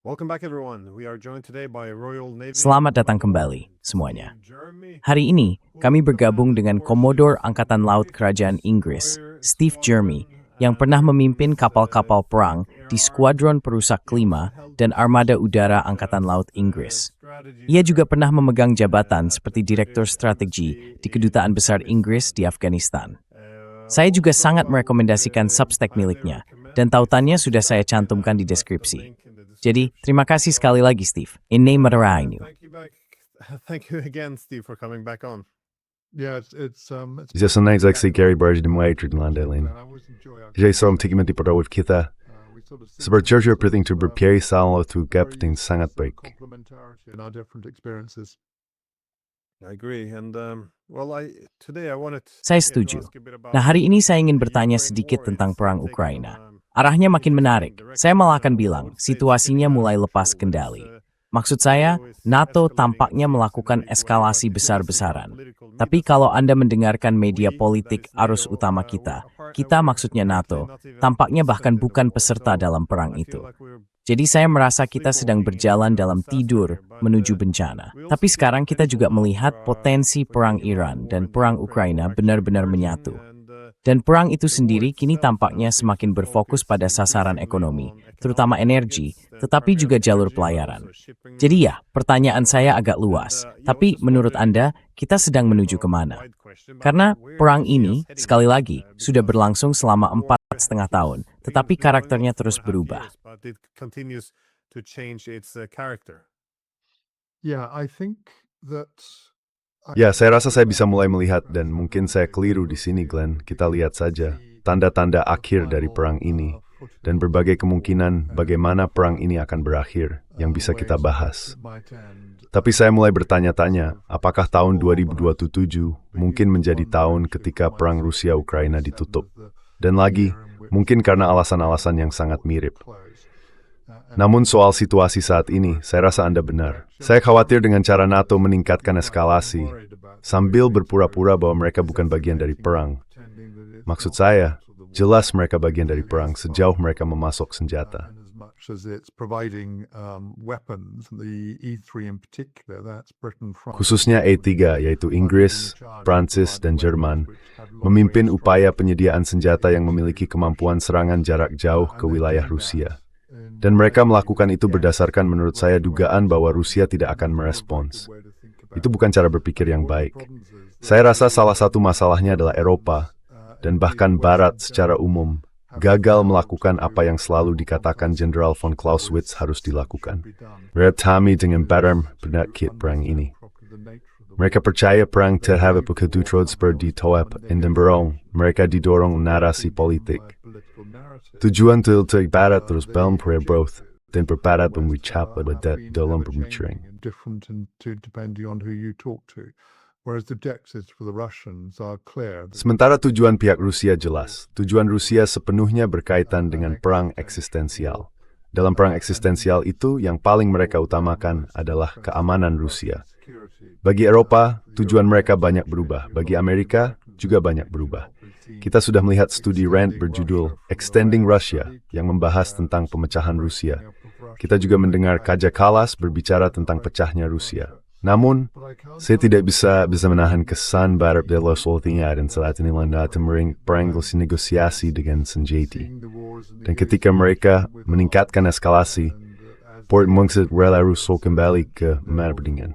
Welcome back everyone. We are joined today by Royal Navy. Selamat datang kembali semuanya. Hari ini, kami bergabung dengan Komodor Angkatan Laut Kerajaan Inggris, Steve Jermy, yang pernah memimpin kapal-kapal perang di Skuadron Perusak Kelima dan Armada Udara Angkatan Laut Inggris. Ia juga pernah memegang jabatan seperti Direktur Strategi di Kedutaan Besar Inggris di Afghanistan. Saya juga sangat merekomendasikan Substack miliknya, dan tautannya sudah saya cantumkan di deskripsi. Jadi, terima kasih sekali lagi, Steve. Ini merayainu. Thank you again, Steve, for coming back on. Just nights like Gary Barge de Maitri de Landelin. Jay som tigment di with kita. Seperti Georgia perting to berpiai salo tu gap ting sangat baik. I agree, and today I wanted. Saya setuju. Nah, hari ini saya ingin bertanya sedikit tentang perang Ukraina. Arahnya makin menarik. Saya malah akan bilang, situasinya mulai lepas kendali. Maksud saya, NATO tampaknya melakukan eskalasi besar-besaran. Tapi kalau Anda mendengarkan media politik arus utama kita maksudnya NATO, tampaknya bahkan bukan peserta dalam perang itu. Jadi saya merasa kita sedang berjalan dalam tidur menuju bencana. Tapi sekarang kita juga melihat potensi perang Iran dan perang Ukraina benar-benar menyatu. Dan perang itu sendiri kini tampaknya semakin berfokus pada sasaran ekonomi, terutama energi, tetapi juga jalur pelayaran. Jadi ya, pertanyaan saya agak luas. Tapi menurut Anda, kita sedang menuju kemana? Karena perang ini, sekali lagi, sudah berlangsung selama 4,5 tahun, tetapi karakternya terus berubah. Ya, saya rasa saya bisa mulai melihat dan mungkin saya keliru di sini, Glenn. Kita lihat saja tanda-tanda akhir dari perang ini dan berbagai kemungkinan bagaimana perang ini akan berakhir yang bisa kita bahas. Tapi saya mulai bertanya-tanya, apakah tahun 2027 mungkin menjadi tahun ketika perang Rusia-Ukraina ditutup? Dan lagi, mungkin karena alasan-alasan yang sangat mirip. Namun soal situasi saat ini, saya rasa Anda benar. Saya khawatir dengan cara NATO meningkatkan eskalasi, sambil berpura-pura bahwa mereka bukan bagian dari perang. Maksud saya, jelas mereka bagian dari perang sejauh mereka memasok senjata. Khususnya E3, yaitu Inggris, Prancis, dan Jerman, memimpin upaya penyediaan senjata yang memiliki kemampuan serangan jarak jauh ke wilayah Rusia. Dan mereka melakukan itu berdasarkan menurut saya dugaan bahwa Rusia tidak akan merespons. Itu bukan cara berpikir yang baik. Saya rasa salah satu masalahnya adalah Eropa, dan bahkan Barat secara umum, gagal melakukan apa yang selalu dikatakan Jenderal von Clausewitz harus dilakukan. Bertami dengan baram penakit perang ini. Mereka percaya perang terhadap kedutrod seperti toap dan berong. Mereka didorong narasi politik. Tujuan tiltai barat terus dalam perebrot dan berbarat memucap pada dalam pemikiran. Sementara tujuan pihak Rusia jelas. Tujuan Rusia sepenuhnya berkaitan dengan perang eksistensial. Dalam perang eksistensial itu, yang paling mereka utamakan adalah keamanan Rusia. Bagi Eropa, tujuan mereka banyak berubah. Bagi Amerika, juga banyak berubah. Kita sudah melihat studi Rand berjudul Extending Russia yang membahas tentang pemecahan Rusia. Kita juga mendengar Kaja Kallas berbicara tentang pecahnya Rusia. Namun, saya tidak bisa menahan kesan Barat adalah solusinya dan saat ini mering peranggosi negosiasi dengan senjata. Dan ketika mereka meningkatkan eskalasi, Port Mungsit rela Rusia kembali ke perbandingan.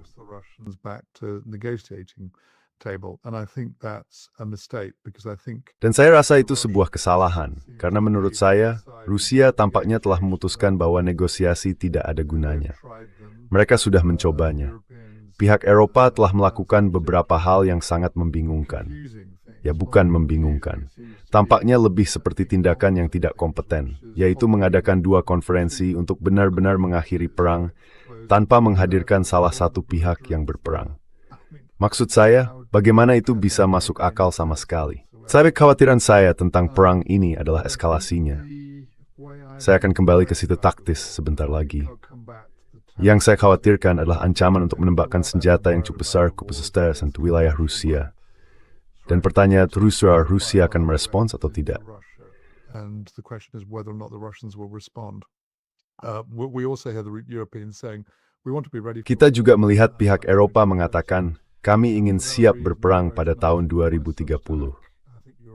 Dan saya rasa itu sebuah kesalahan, karena menurut saya, Rusia tampaknya telah memutuskan bahwa negosiasi tidak ada gunanya. Mereka sudah mencobanya. Pihak Eropa telah melakukan beberapa hal yang sangat membingungkan. Ya, bukan membingungkan. Tampaknya lebih seperti tindakan yang tidak kompeten, yaitu mengadakan 2 konferensi untuk benar-benar mengakhiri perang tanpa menghadirkan salah satu pihak yang berperang. Maksud saya, bagaimana itu bisa masuk akal sama sekali? Kekhawatiran saya tentang perang ini adalah eskalasinya. Saya akan kembali ke situ taktis sebentar lagi. Yang saya khawatirkan adalah ancaman untuk menembakkan senjata yang cukup besar ke pesisir untuk wilayah Rusia. Dan pertanyaan Rusia akan merespons atau tidak. Kita juga melihat pihak Eropa mengatakan, kami ingin siap berperang pada tahun 2030.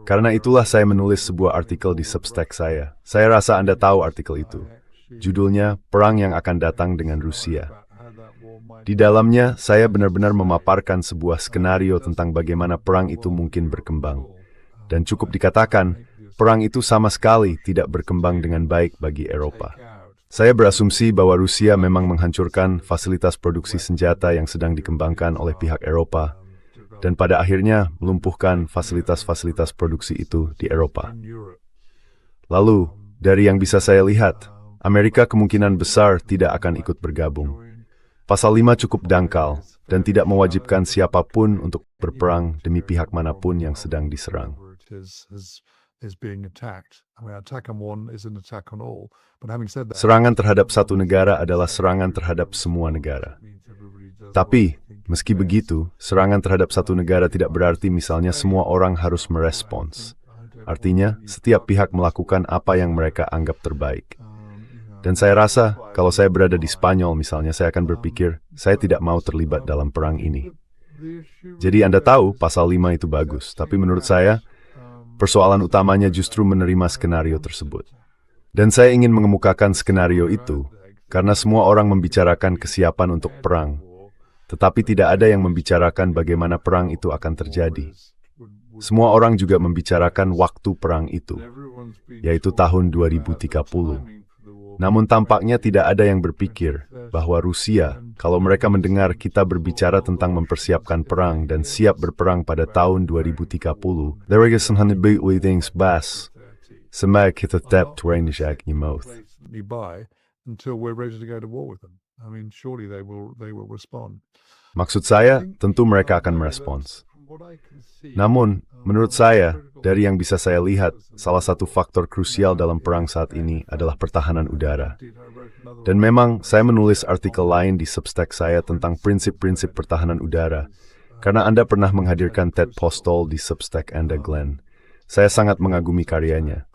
Karena itulah saya menulis sebuah artikel di Substack saya. Saya rasa Anda tahu artikel itu. Judulnya, Perang yang akan datang dengan Rusia. Di dalamnya, saya benar-benar memaparkan sebuah skenario tentang bagaimana perang itu mungkin berkembang. Dan cukup dikatakan, perang itu sama sekali tidak berkembang dengan baik bagi Eropa. Saya berasumsi bahwa Rusia memang menghancurkan fasilitas produksi senjata yang sedang dikembangkan oleh pihak Eropa, dan pada akhirnya melumpuhkan fasilitas-fasilitas produksi itu di Eropa. Lalu, dari yang bisa saya lihat, Amerika kemungkinan besar tidak akan ikut bergabung. Pasal 5 cukup dangkal dan tidak mewajibkan siapapun untuk berperang demi pihak manapun yang sedang diserang. Serangan terhadap satu negara adalah serangan terhadap semua negara. Tapi, meski begitu, serangan terhadap satu negara tidak berarti misalnya semua orang harus merespons. Artinya, setiap pihak melakukan apa yang mereka anggap terbaik. Dan saya rasa, kalau saya berada di Spanyol misalnya, saya akan berpikir, saya tidak mau terlibat dalam perang ini. Jadi Anda tahu, pasal 5 itu bagus, tapi menurut saya, persoalan utamanya justru menerima skenario tersebut. Dan saya ingin mengemukakan skenario itu, karena semua orang membicarakan kesiapan untuk perang, tetapi tidak ada yang membicarakan bagaimana perang itu akan terjadi. Semua orang juga membicarakan waktu perang itu, yaitu tahun 2030. Namun tampaknya tidak ada yang berpikir bahwa Rusia, kalau mereka mendengar kita berbicara tentang mempersiapkan perang dan siap berperang pada tahun 2030, Delegasan Hanbitwitings Bas, Semak kita tap Twainjak Imouth. Maksud saya, tentu mereka akan merespons. Namun, menurut saya, dari yang bisa saya lihat, salah satu faktor krusial dalam perang saat ini adalah pertahanan udara. Dan memang, saya menulis artikel lain di Substack saya tentang prinsip-prinsip pertahanan udara, karena Anda pernah menghadirkan Ted Postol di Substack Anda, Glenn. Saya sangat mengagumi karyanya.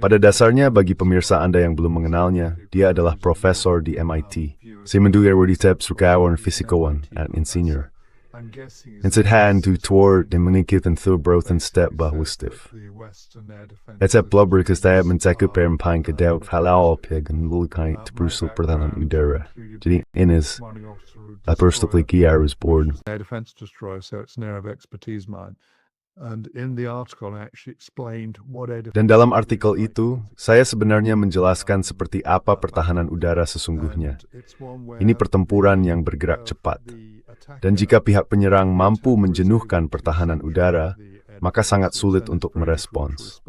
Pada dasarnya, bagi pemirsa Anda yang belum mengenalnya, dia adalah profesor di MIT. Saya menduga Ruditep Sukawan Fisikawan at Insinyur. Insidhan tu tor de menikit en thu broten step bahwistif. Etep blubber kastaya menteku per mpine kadeut halal pig en lulkai to Brussel pertahanan udara. Jadi inis I personally I was born. Defense destroyer, so it's an area of expertise mine. And in the article I actually explained what Dan dalam artikel itu, saya sebenarnya menjelaskan seperti apa pertahanan udara sesungguhnya. Ini pertempuran yang bergerak cepat. Dan jika pihak penyerang mampu menjenuhkan pertahanan udara, maka sangat sulit untuk merespons.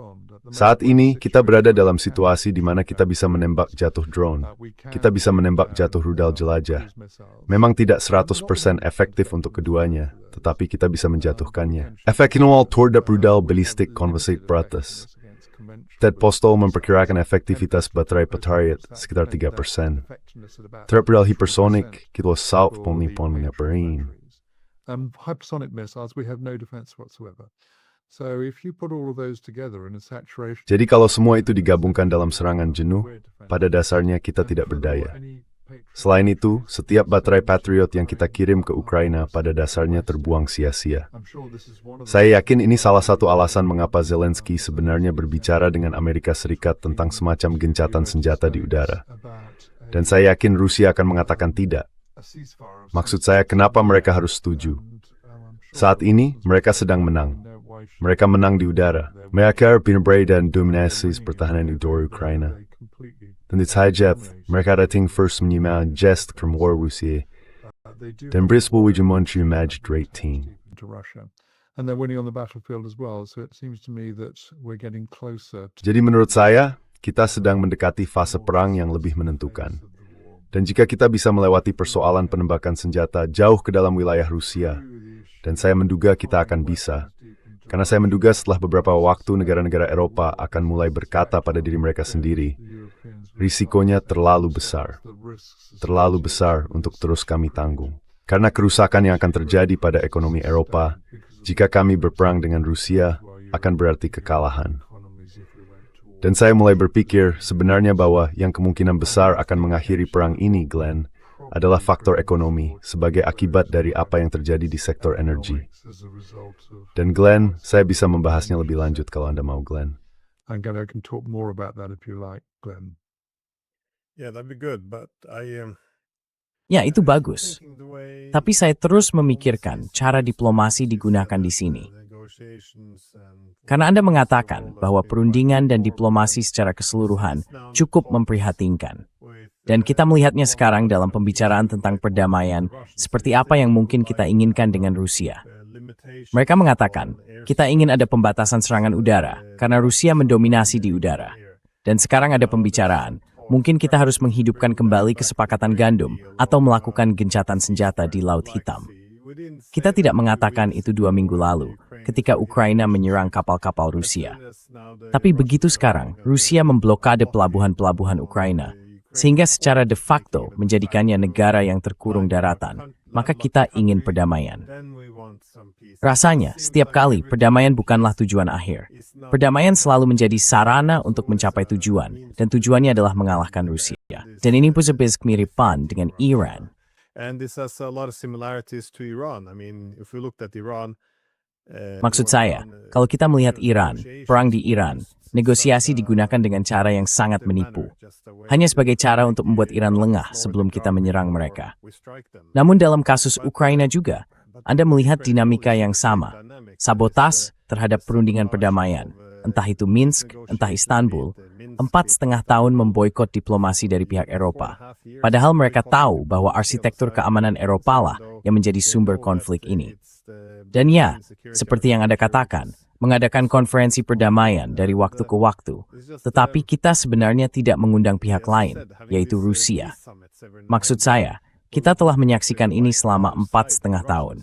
Saat ini, kita berada dalam situasi di mana kita bisa menembak jatuh drone. Kita bisa menembak jatuh rudal jelajah. Memang tidak 100% efektif untuk keduanya, tetapi kita bisa menjatuhkannya. Efektinual terhadap rudal balistik konvensi beratas. Ted Postol memperkirakan efektivitas baterai Patriot sekitar 3%. Terhadap rudal hipersonik, kita south pon mengaparin. Hypersonic missiles, we have no defense whatsoever. So if you put all of those together in a saturation. Jadi kalau semua itu digabungkan dalam serangan jenuh, pada dasarnya kita tidak berdaya. Selain itu, setiap baterai Patriot yang kita kirim ke Ukraina pada dasarnya terbuang sia-sia. Saya yakin ini salah satu alasan mengapa Zelensky sebenarnya berbicara dengan Amerika Serikat tentang semacam gencatan senjata di udara. Dan saya yakin Rusia akan mengatakan tidak. Maksud saya, kenapa mereka harus setuju? Saat ini, mereka sedang menang. Mereka menang di udara. Mereka pinabray dan dominasi pertahanan udara Ukraina. Dan di Tajep, mereka dating first menyimak jest from war Rusia. Dan berisbu wijumon match rating. And they're winning on the battlefield as well, so it seems to me that we're getting closer. Jadi menurut saya, kita sedang mendekati fase perang yang lebih menentukan. Dan jika kita bisa melewati persoalan penembakan senjata jauh ke dalam wilayah Rusia, dan saya menduga kita akan bisa, karena saya menduga setelah beberapa waktu negara-negara Eropa akan mulai berkata pada diri mereka sendiri, risikonya terlalu besar untuk terus kami tanggung. Karena kerusakan yang akan terjadi pada ekonomi Eropa, jika kami berperang dengan Rusia, akan berarti kekalahan. Dan saya mulai berpikir sebenarnya bahwa yang kemungkinan besar akan mengakhiri perang ini, Glenn, adalah faktor ekonomi sebagai akibat dari apa yang terjadi di sektor energi. Dan Glenn, saya bisa membahasnya lebih lanjut kalau Anda mau, Glenn. And I can talk more about that if you like, Glenn. Yeah, that'd be good, but Ya, itu bagus. Tapi saya terus memikirkan cara diplomasi digunakan di sini. Karena Anda mengatakan bahwa perundingan dan diplomasi secara keseluruhan cukup memprihatinkan. Dan kita melihatnya sekarang dalam pembicaraan tentang perdamaian, seperti apa yang mungkin kita inginkan dengan Rusia. Mereka mengatakan, kita ingin ada pembatasan serangan udara, karena Rusia mendominasi di udara. Dan sekarang ada pembicaraan, mungkin kita harus menghidupkan kembali kesepakatan gandum atau melakukan gencatan senjata di Laut Hitam. Kita tidak mengatakan itu 2 minggu lalu, ketika Ukraina menyerang kapal-kapal Rusia. Tapi begitu sekarang, Rusia memblokade pelabuhan-pelabuhan Ukraina, sehingga secara de facto menjadikannya negara yang terkurung daratan, maka kita ingin perdamaian. Rasanya, setiap kali perdamaian bukanlah tujuan akhir. Perdamaian selalu menjadi sarana untuk mencapai tujuan, dan tujuannya adalah mengalahkan Rusia. Dan ini pun sebenarnya kemiripan dengan Iran. and this has a lot of similarities to Iran. I mean, if we looked at Iran, Maksud saya, kalau kita melihat Iran, perang di Iran, negosiasi digunakan dengan cara yang sangat menipu. Hanya sebagai cara untuk membuat Iran lengah sebelum kita menyerang mereka. Namun dalam kasus Ukraina juga, Anda melihat dinamika yang sama. Sabotas terhadap perundingan perdamaian, entah itu Minsk, entah Istanbul, 4,5 tahun memboikot diplomasi dari pihak Eropa. Padahal mereka tahu bahwa arsitektur keamanan Eropa lah yang menjadi sumber konflik ini. Dan ya, seperti yang Anda katakan, mengadakan konferensi perdamaian dari waktu ke waktu, tetapi kita sebenarnya tidak mengundang pihak lain, yaitu Rusia. Maksud saya, kita telah menyaksikan ini selama 4,5 tahun.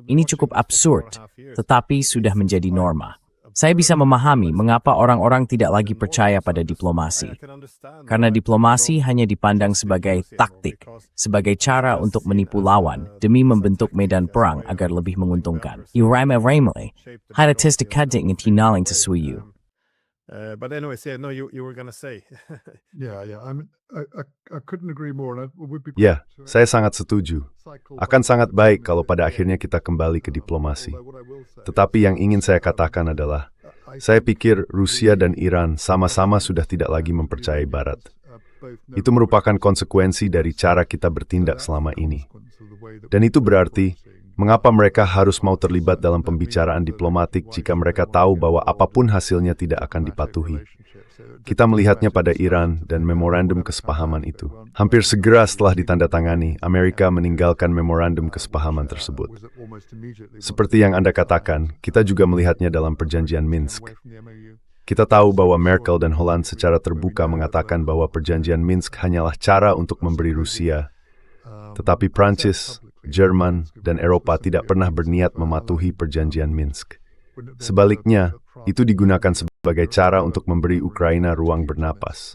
Ini cukup absurd, tetapi sudah menjadi norma. Saya bisa memahami mengapa orang-orang tidak lagi percaya pada diplomasi. Karena diplomasi hanya dipandang sebagai taktik, sebagai cara untuk menipu lawan demi membentuk medan perang agar lebih menguntungkan. Irama-ramai, haratistik kadang tinaling sesuatu. But anyways, yeah, no, you were gonna say. Yeah. I mean, I couldn't agree more. And it would be Ya, saya sangat setuju. Akan sangat baik kalau pada akhirnya kita kembali ke diplomasi. Tetapi yang ingin saya katakan adalah, saya pikir Rusia dan Iran sama-sama sudah tidak lagi mempercayai Barat. Itu merupakan konsekuensi dari cara kita bertindak selama ini. Dan itu berarti, mengapa mereka harus mau terlibat dalam pembicaraan diplomatik jika mereka tahu bahwa apapun hasilnya tidak akan dipatuhi. Kita melihatnya pada Iran dan memorandum kesepahaman itu. Hampir segera setelah ditandatangani, Amerika meninggalkan memorandum kesepahaman tersebut. Seperti yang Anda katakan, kita juga melihatnya dalam perjanjian Minsk. Kita tahu bahwa Merkel dan Holland secara terbuka mengatakan bahwa perjanjian Minsk hanyalah cara untuk memberi Rusia, tetapi Prancis, Jerman, dan Eropa tidak pernah berniat mematuhi perjanjian Minsk. Sebaliknya, itu digunakan sebagai cara untuk memberi Ukraina ruang bernapas.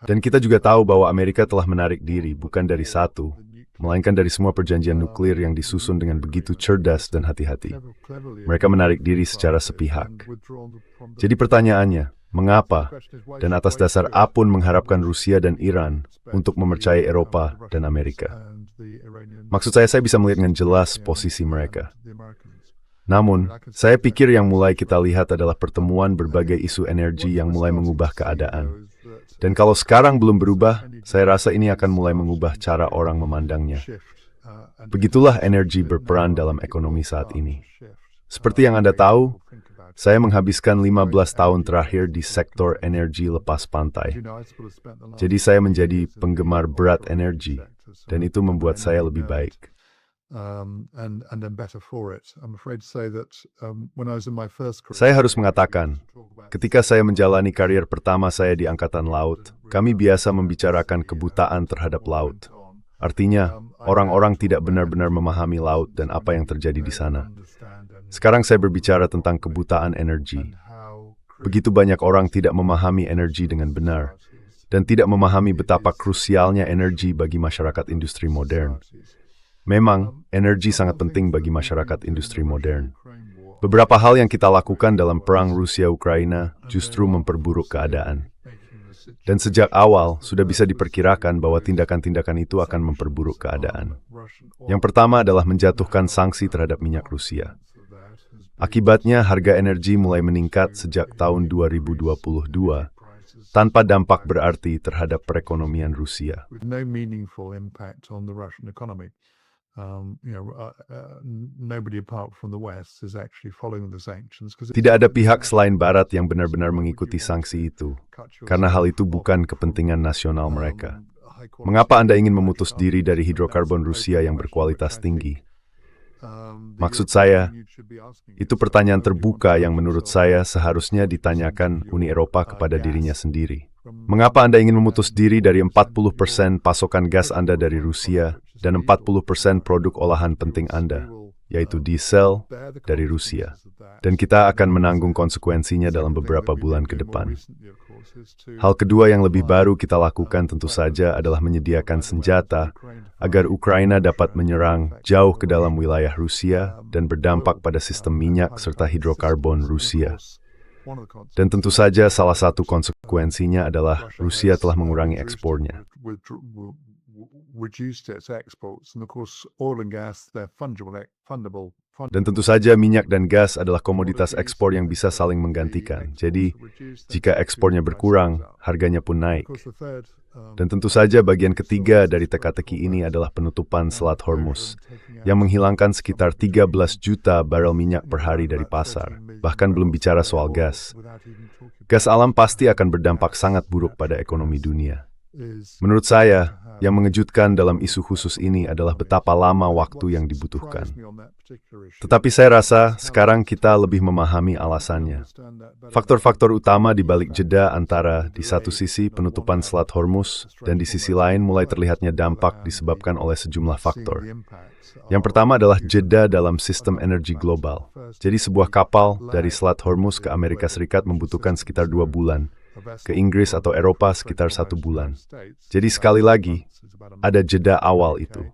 Dan kita juga tahu bahwa Amerika telah menarik diri bukan dari satu, melainkan dari semua perjanjian nuklir yang disusun dengan begitu cerdas dan hati-hati. Mereka menarik diri secara sepihak. Jadi pertanyaannya, mengapa dan atas dasar apa mengharapkan Rusia dan Iran untuk mempercayai Eropa dan Amerika? Maksud saya bisa melihat dengan jelas posisi mereka. Namun, saya pikir yang mulai kita lihat adalah pertemuan berbagai isu energi yang mulai mengubah keadaan. Dan kalau sekarang belum berubah, saya rasa ini akan mulai mengubah cara orang memandangnya. Begitulah energi berperan dalam ekonomi saat ini. Seperti yang Anda tahu, saya menghabiskan 15 tahun terakhir di sektor energi lepas pantai. Jadi saya menjadi penggemar berat energi, dan itu membuat saya lebih baik. Saya harus mengatakan, ketika saya menjalani karier pertama saya di Angkatan Laut, kami biasa membicarakan kebutaan terhadap laut. Artinya, orang-orang tidak benar-benar memahami laut dan apa yang terjadi di sana. Sekarang saya berbicara tentang kebutaan energi. Begitu banyak orang tidak memahami energi dengan benar, dan tidak memahami betapa krusialnya energi bagi masyarakat industri modern. Memang, energi sangat penting bagi masyarakat industri modern. Beberapa hal yang kita lakukan dalam perang Rusia-Ukraina justru memperburuk keadaan. Dan sejak awal, sudah bisa diperkirakan bahwa tindakan-tindakan itu akan memperburuk keadaan. Yang pertama adalah menjatuhkan sanksi terhadap minyak Rusia. Akibatnya, harga energi mulai meningkat sejak tahun 2022, tanpa dampak berarti terhadap perekonomian Rusia. with no meaningful impact on the Russian economy. Nobody apart from the West is actually following the sanctions. Tidak ada pihak selain Barat yang benar-benar mengikuti sanksi itu, karena hal itu bukan kepentingan nasional mereka. Mengapa Anda ingin memutus diri dari hidrokarbon Rusia yang berkualitas tinggi? Maksud saya, itu pertanyaan terbuka yang menurut saya seharusnya ditanyakan Uni Eropa kepada dirinya sendiri. Mengapa Anda ingin memutus diri dari 40% pasokan gas Anda dari Rusia dan 40% produk olahan penting Anda, yaitu diesel dari Rusia? Dan kita akan menanggung konsekuensinya dalam beberapa bulan ke depan. Hal kedua yang lebih baru kita lakukan tentu saja adalah menyediakan senjata agar Ukraina dapat menyerang jauh ke dalam wilayah Rusia dan berdampak pada sistem minyak serta hidrokarbon Rusia. Dan tentu saja salah satu konsekuensinya adalah Rusia telah mengurangi ekspornya. Dan tentu saja minyak dan gas adalah komoditas ekspor yang bisa saling menggantikan. Jadi, jika ekspornya berkurang, harganya pun naik. Dan tentu saja bagian ketiga dari teka-teki ini adalah penutupan Selat Hormuz, yang menghilangkan sekitar 13 juta barel minyak per hari dari pasar, bahkan belum bicara soal gas. Gas alam pasti akan berdampak sangat buruk pada ekonomi dunia. Menurut saya, yang mengejutkan dalam isu khusus ini adalah betapa lama waktu yang dibutuhkan. Tetapi saya rasa sekarang kita lebih memahami alasannya. Faktor-faktor utama di balik jeda antara di satu sisi penutupan Selat Hormuz dan di sisi lain mulai terlihatnya dampak disebabkan oleh sejumlah faktor. Yang pertama adalah jeda dalam sistem energi global. Jadi sebuah kapal dari Selat Hormuz ke Amerika Serikat membutuhkan sekitar 2 bulan. Ke Inggris atau Eropa sekitar 1 bulan. Jadi sekali lagi, ada jeda awal itu.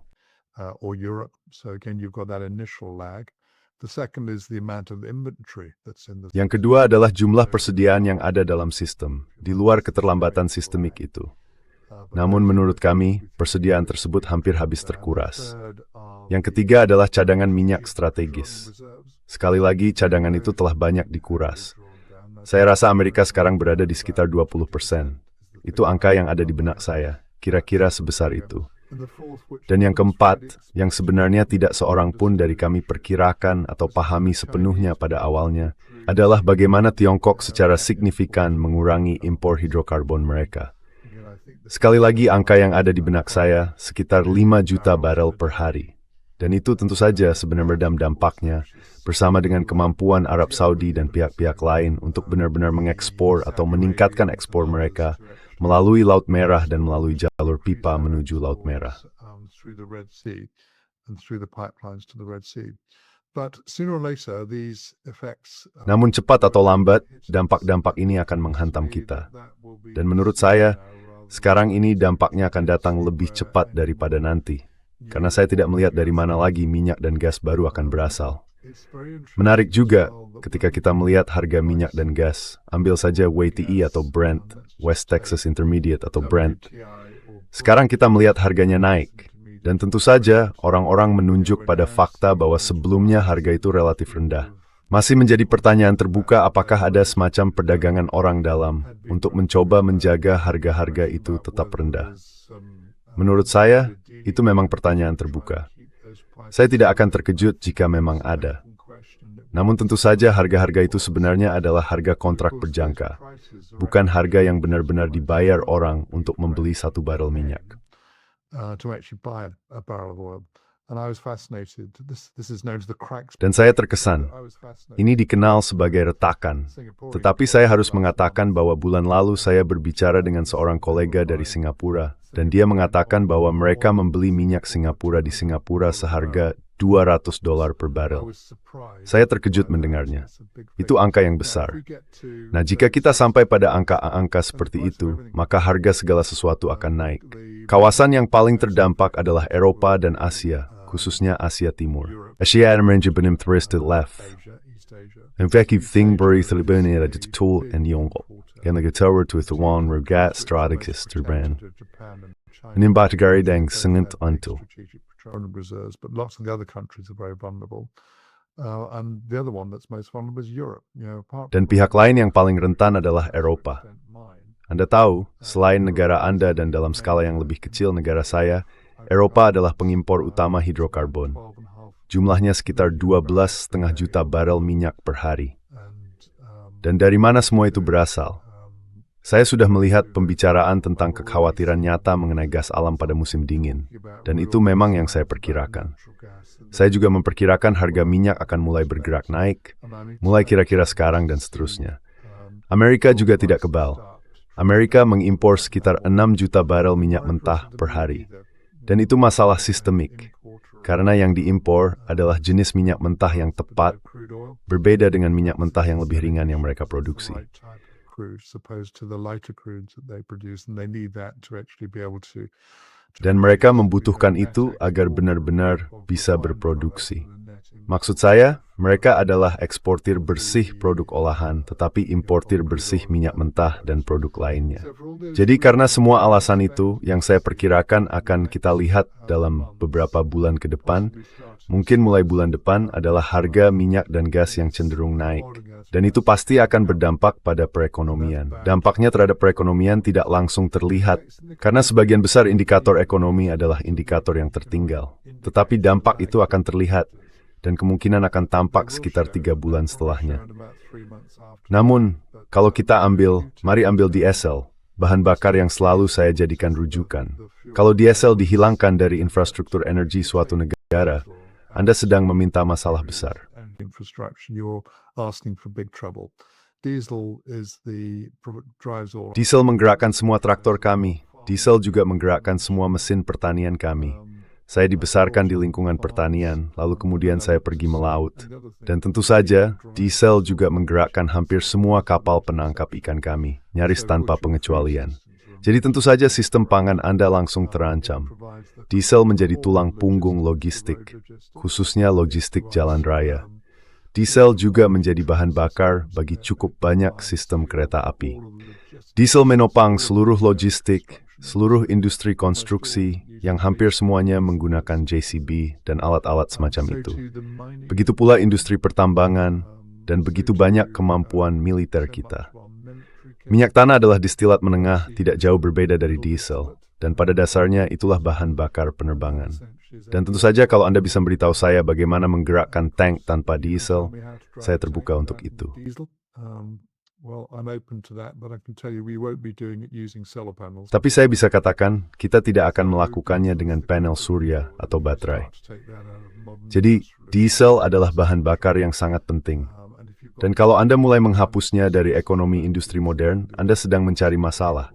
Yang kedua adalah jumlah persediaan yang ada dalam sistem, di luar keterlambatan sistemik itu. Namun menurut kami, persediaan tersebut hampir habis terkuras. Yang ketiga adalah cadangan minyak strategis. Sekali lagi, cadangan itu telah banyak dikuras. Saya rasa Amerika sekarang berada di sekitar 20%. Itu angka yang ada di benak saya, kira-kira sebesar itu. Dan yang keempat, yang sebenarnya tidak seorang pun dari kami perkirakan atau pahami sepenuhnya pada awalnya, adalah bagaimana Tiongkok secara signifikan mengurangi impor hidrokarbon mereka. Sekali lagi, angka yang ada di benak saya sekitar 5 juta barel per hari. Dan itu tentu saja sebenarnya meredam dampaknya, bersama dengan kemampuan Arab Saudi dan pihak-pihak lain untuk benar-benar mengekspor atau meningkatkan ekspor mereka melalui Laut Merah dan melalui jalur pipa menuju Laut Merah. Namun cepat atau lambat, dampak-dampak ini akan menghantam kita. Dan menurut saya, sekarang ini dampaknya akan datang lebih cepat daripada nanti. Karena saya tidak melihat dari mana lagi minyak dan gas baru akan berasal. Menarik juga ketika kita melihat harga minyak dan gas, ambil saja WTI atau Brent, West Texas Intermediate atau Brent. Sekarang kita melihat harganya naik. Dan tentu saja orang-orang menunjuk pada fakta bahwa sebelumnya harga itu relatif rendah. Masih menjadi pertanyaan terbuka apakah ada semacam perdagangan orang dalam untuk mencoba menjaga harga-harga itu tetap rendah. Menurut saya, itu memang pertanyaan terbuka. Saya tidak akan terkejut jika memang ada. Namun tentu saja harga-harga itu sebenarnya adalah harga kontrak berjangka, bukan harga yang benar-benar dibayar orang untuk membeli 1 barel minyak. Dan saya terkesan, ini dikenal sebagai retakan. Tetapi saya harus mengatakan bahwa bulan lalu saya berbicara dengan seorang kolega dari Singapura, dan dia mengatakan bahwa mereka membeli minyak Singapura di Singapura seharga $200 per barel. Saya terkejut mendengarnya. Itu angka yang besar. Nah, jika kita sampai pada angka-angka seperti itu, maka harga segala sesuatu akan naik. Kawasan yang paling terdampak adalah Eropa dan Asia, khususnya Asia Timur. Asia är en benim left. En väg thing börjar tillbörja det tool en jongo. En gitarr to the one regat strategist to brand. En imbatagari dang singent until. But lots of the other countries are very vulnerable. And the other one that's most vulnerable is Europe. Dan pihak lain yang paling rentan adalah Eropa. Anda tahu, selain negara Anda dan dalam skala yang lebih kecil negara saya, Eropa adalah pengimpor utama hidrokarbon. Jumlahnya sekitar 12,5 juta barel minyak per hari. Dan dari mana semua itu berasal? Saya sudah melihat pembicaraan tentang kekhawatiran nyata mengenai gas alam pada musim dingin, dan itu memang yang saya perkirakan. Saya juga memperkirakan harga minyak akan mulai bergerak naik, mulai kira-kira sekarang dan seterusnya. Amerika juga tidak kebal. Amerika mengimpor sekitar 6 juta barel minyak mentah per hari. Dan itu masalah sistemik, karena yang diimpor adalah jenis minyak mentah yang tepat, berbeda dengan minyak mentah yang lebih ringan yang mereka produksi. Dan mereka membutuhkan itu agar benar-benar bisa berproduksi. Maksud saya, mereka adalah eksportir bersih produk olahan, tetapi importir bersih minyak mentah dan produk lainnya. Jadi karena semua alasan itu yang saya perkirakan akan kita lihat dalam beberapa bulan ke depan, mungkin mulai bulan depan adalah harga minyak dan gas yang cenderung naik. Dan itu pasti akan berdampak pada perekonomian. Dampaknya terhadap perekonomian tidak langsung terlihat, karena sebagian besar indikator ekonomi adalah indikator yang tertinggal. Tetapi dampak itu akan terlihat, dan kemungkinan akan tampak sekitar 3 bulan setelahnya. Namun, kalau kita mari ambil diesel, bahan bakar yang selalu saya jadikan rujukan. Kalau diesel dihilangkan dari infrastruktur energi suatu negara, Anda sedang meminta masalah besar. Diesel menggerakkan semua traktor kami. Diesel juga menggerakkan semua mesin pertanian kami. Saya dibesarkan di lingkungan pertanian, lalu kemudian saya pergi melaut. Dan tentu saja, diesel juga menggerakkan hampir semua kapal penangkap ikan kami, nyaris tanpa pengecualian. Jadi tentu saja sistem pangan Anda langsung terancam. Diesel menjadi tulang punggung logistik, khususnya logistik jalan raya. Diesel juga menjadi bahan bakar bagi cukup banyak sistem kereta api. Diesel menopang seluruh logistik, seluruh industri konstruksi, yang hampir semuanya menggunakan JCB dan alat-alat semacam itu. Begitu pula industri pertambangan, dan begitu banyak kemampuan militer kita. Minyak tanah adalah distilat menengah, tidak jauh berbeda dari diesel, dan pada dasarnya itulah bahan bakar penerbangan. Dan tentu saja kalau Anda bisa beritahu saya bagaimana menggerakkan tank tanpa diesel, saya terbuka untuk itu. Tapi saya bisa katakan, kita tidak akan melakukannya dengan panel surya atau baterai. Jadi, diesel adalah bahan bakar yang sangat penting. Dan kalau Anda mulai menghapusnya dari ekonomi industri modern, Anda sedang mencari masalah.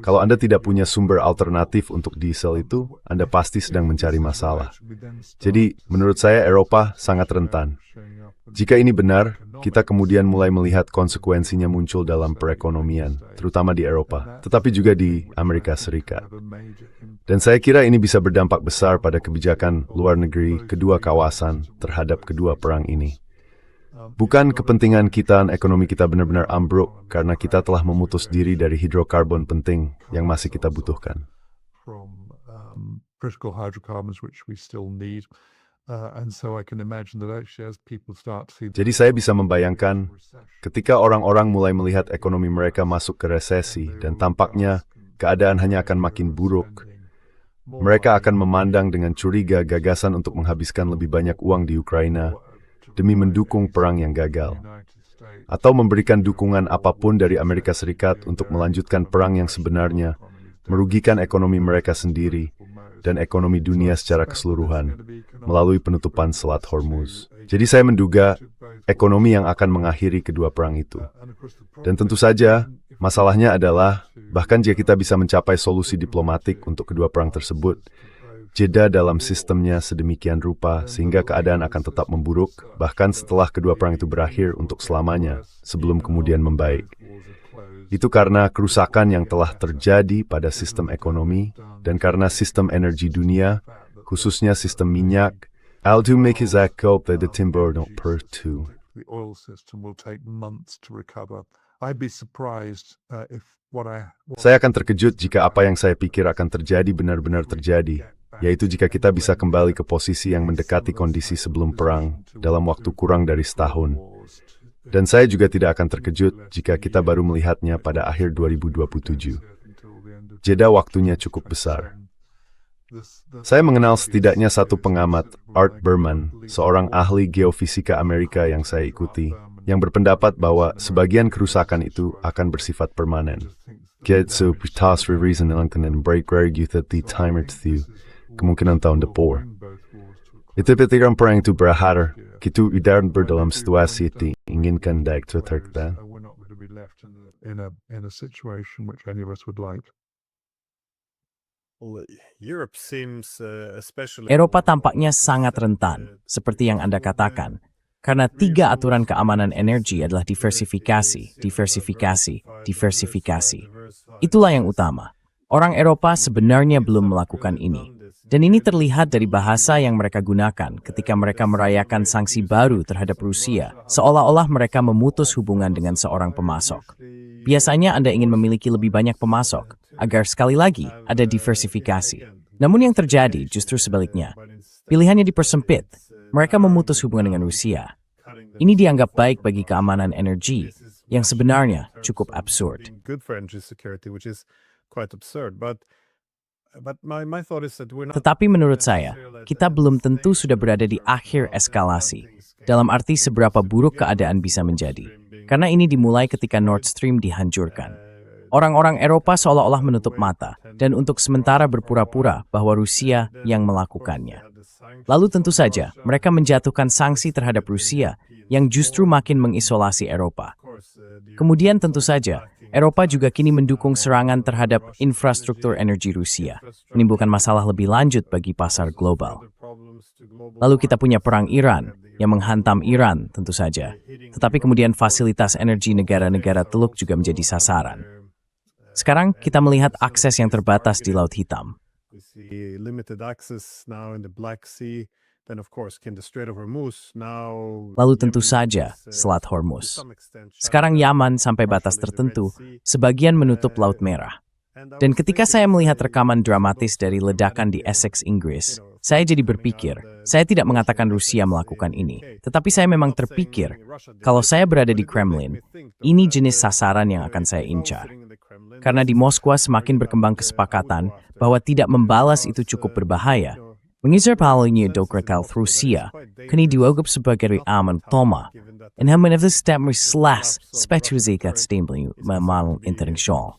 Kalau Anda tidak punya sumber alternatif untuk diesel itu, Anda pasti sedang mencari masalah. Jadi, menurut saya Eropa sangat rentan. Jika ini benar, kita kemudian mulai melihat konsekuensinya muncul dalam perekonomian, terutama di Eropa, tetapi juga di Amerika Serikat. Dan saya kira ini bisa berdampak besar pada kebijakan luar negeri kedua kawasan terhadap kedua perang ini. Bukan kepentingan kita, ekonomi kita benar-benar ambruk karena kita telah memutus diri dari hidrokarbon penting yang masih kita butuhkan. Jadi saya bisa membayangkan ketika orang-orang mulai melihat ekonomi mereka masuk ke resesi dan tampaknya keadaan hanya akan makin buruk. Mereka akan memandang dengan curiga gagasan untuk menghabiskan lebih banyak uang di Ukraina demi mendukung perang yang gagal, atau memberikan dukungan apapun dari Amerika Serikat untuk melanjutkan perang yang sebenarnya merugikan ekonomi mereka sendiri dan ekonomi dunia secara keseluruhan melalui penutupan Selat Hormuz. Jadi saya menduga ekonomi yang akan mengakhiri kedua perang itu. Dan tentu saja, masalahnya adalah bahkan jika kita bisa mencapai solusi diplomatik untuk kedua perang tersebut, jeda dalam sistemnya sedemikian rupa sehingga keadaan akan tetap memburuk bahkan setelah kedua perang itu berakhir untuk selamanya sebelum kemudian membaik. Itu karena kerusakan yang telah terjadi pada sistem ekonomi dan karena sistem energi dunia khususnya sistem minyak, to make his hope that the timber not per too. The oil system will take months to recover. I'd be surprised if Saya akan terkejut jika apa yang saya pikir akan terjadi benar-benar terjadi, yaitu jika kita bisa kembali ke posisi yang mendekati kondisi sebelum perang dalam waktu kurang dari setahun. Dan saya juga tidak akan terkejut jika kita baru melihatnya pada akhir 2027. Jeda waktunya cukup besar. Saya mengenal setidaknya satu pengamat, Art Berman, seorang ahli geofisika Amerika yang saya ikuti, yang berpendapat bahwa sebagian kerusakan itu akan bersifat permanen. So, putas reason and break timer to kemungkinan tahun depan. Itu petikan perang itu berakhir, kita idaran dalam situasi itu inginkan daik terterta. Eropa tampaknya sangat rentan, seperti yang Anda katakan. Karena 3 aturan keamanan energi adalah diversifikasi. Itulah yang utama. Orang Eropa sebenarnya belum melakukan ini. Dan ini terlihat dari bahasa yang mereka gunakan ketika mereka merayakan sanksi baru terhadap Rusia, seolah-olah mereka memutus hubungan dengan seorang pemasok. Biasanya Anda ingin memiliki lebih banyak pemasok, agar sekali lagi ada diversifikasi. Namun yang terjadi justru sebaliknya. Pilihannya dipersempit. Mereka memutus hubungan dengan Rusia. Ini dianggap baik bagi keamanan energi, yang sebenarnya cukup absurd. Tetapi menurut saya, kita belum tentu sudah berada di akhir eskalasi, dalam arti seberapa buruk keadaan bisa menjadi. Karena ini dimulai ketika Nord Stream dihancurkan. Orang-orang Eropa seolah-olah menutup mata, dan untuk sementara berpura-pura bahwa Rusia yang melakukannya. Lalu tentu saja, mereka menjatuhkan sanksi terhadap Rusia yang justru makin mengisolasi Eropa. Kemudian tentu saja, Eropa juga kini mendukung serangan terhadap infrastruktur energi Rusia, menimbulkan masalah lebih lanjut bagi pasar global. Lalu kita punya perang Iran, yang menghantam Iran tentu saja. Tetapi kemudian fasilitas energi negara-negara Teluk juga menjadi sasaran. Sekarang kita melihat akses yang terbatas di Laut Hitam. Lalu tentu saja Selat Hormuz. Sekarang Yaman sampai batas tertentu, sebagian menutup Laut Merah. Dan ketika saya melihat rekaman dramatis dari ledakan di Essex, Inggris, saya jadi berpikir, saya tidak mengatakan Rusia melakukan ini, tetapi saya memang terpikir, kalau saya berada di Kremlin, ini jenis sasaran yang akan saya incar. Karena di Moskwa semakin berkembang kesepakatan bahwa tidak membalas itu cukup berbahaya. Mengisar palingnya dokrekal Rusia, kini dianggap sebagai aman toma. En han menefter stämmer slash specialiserat stämmer model international.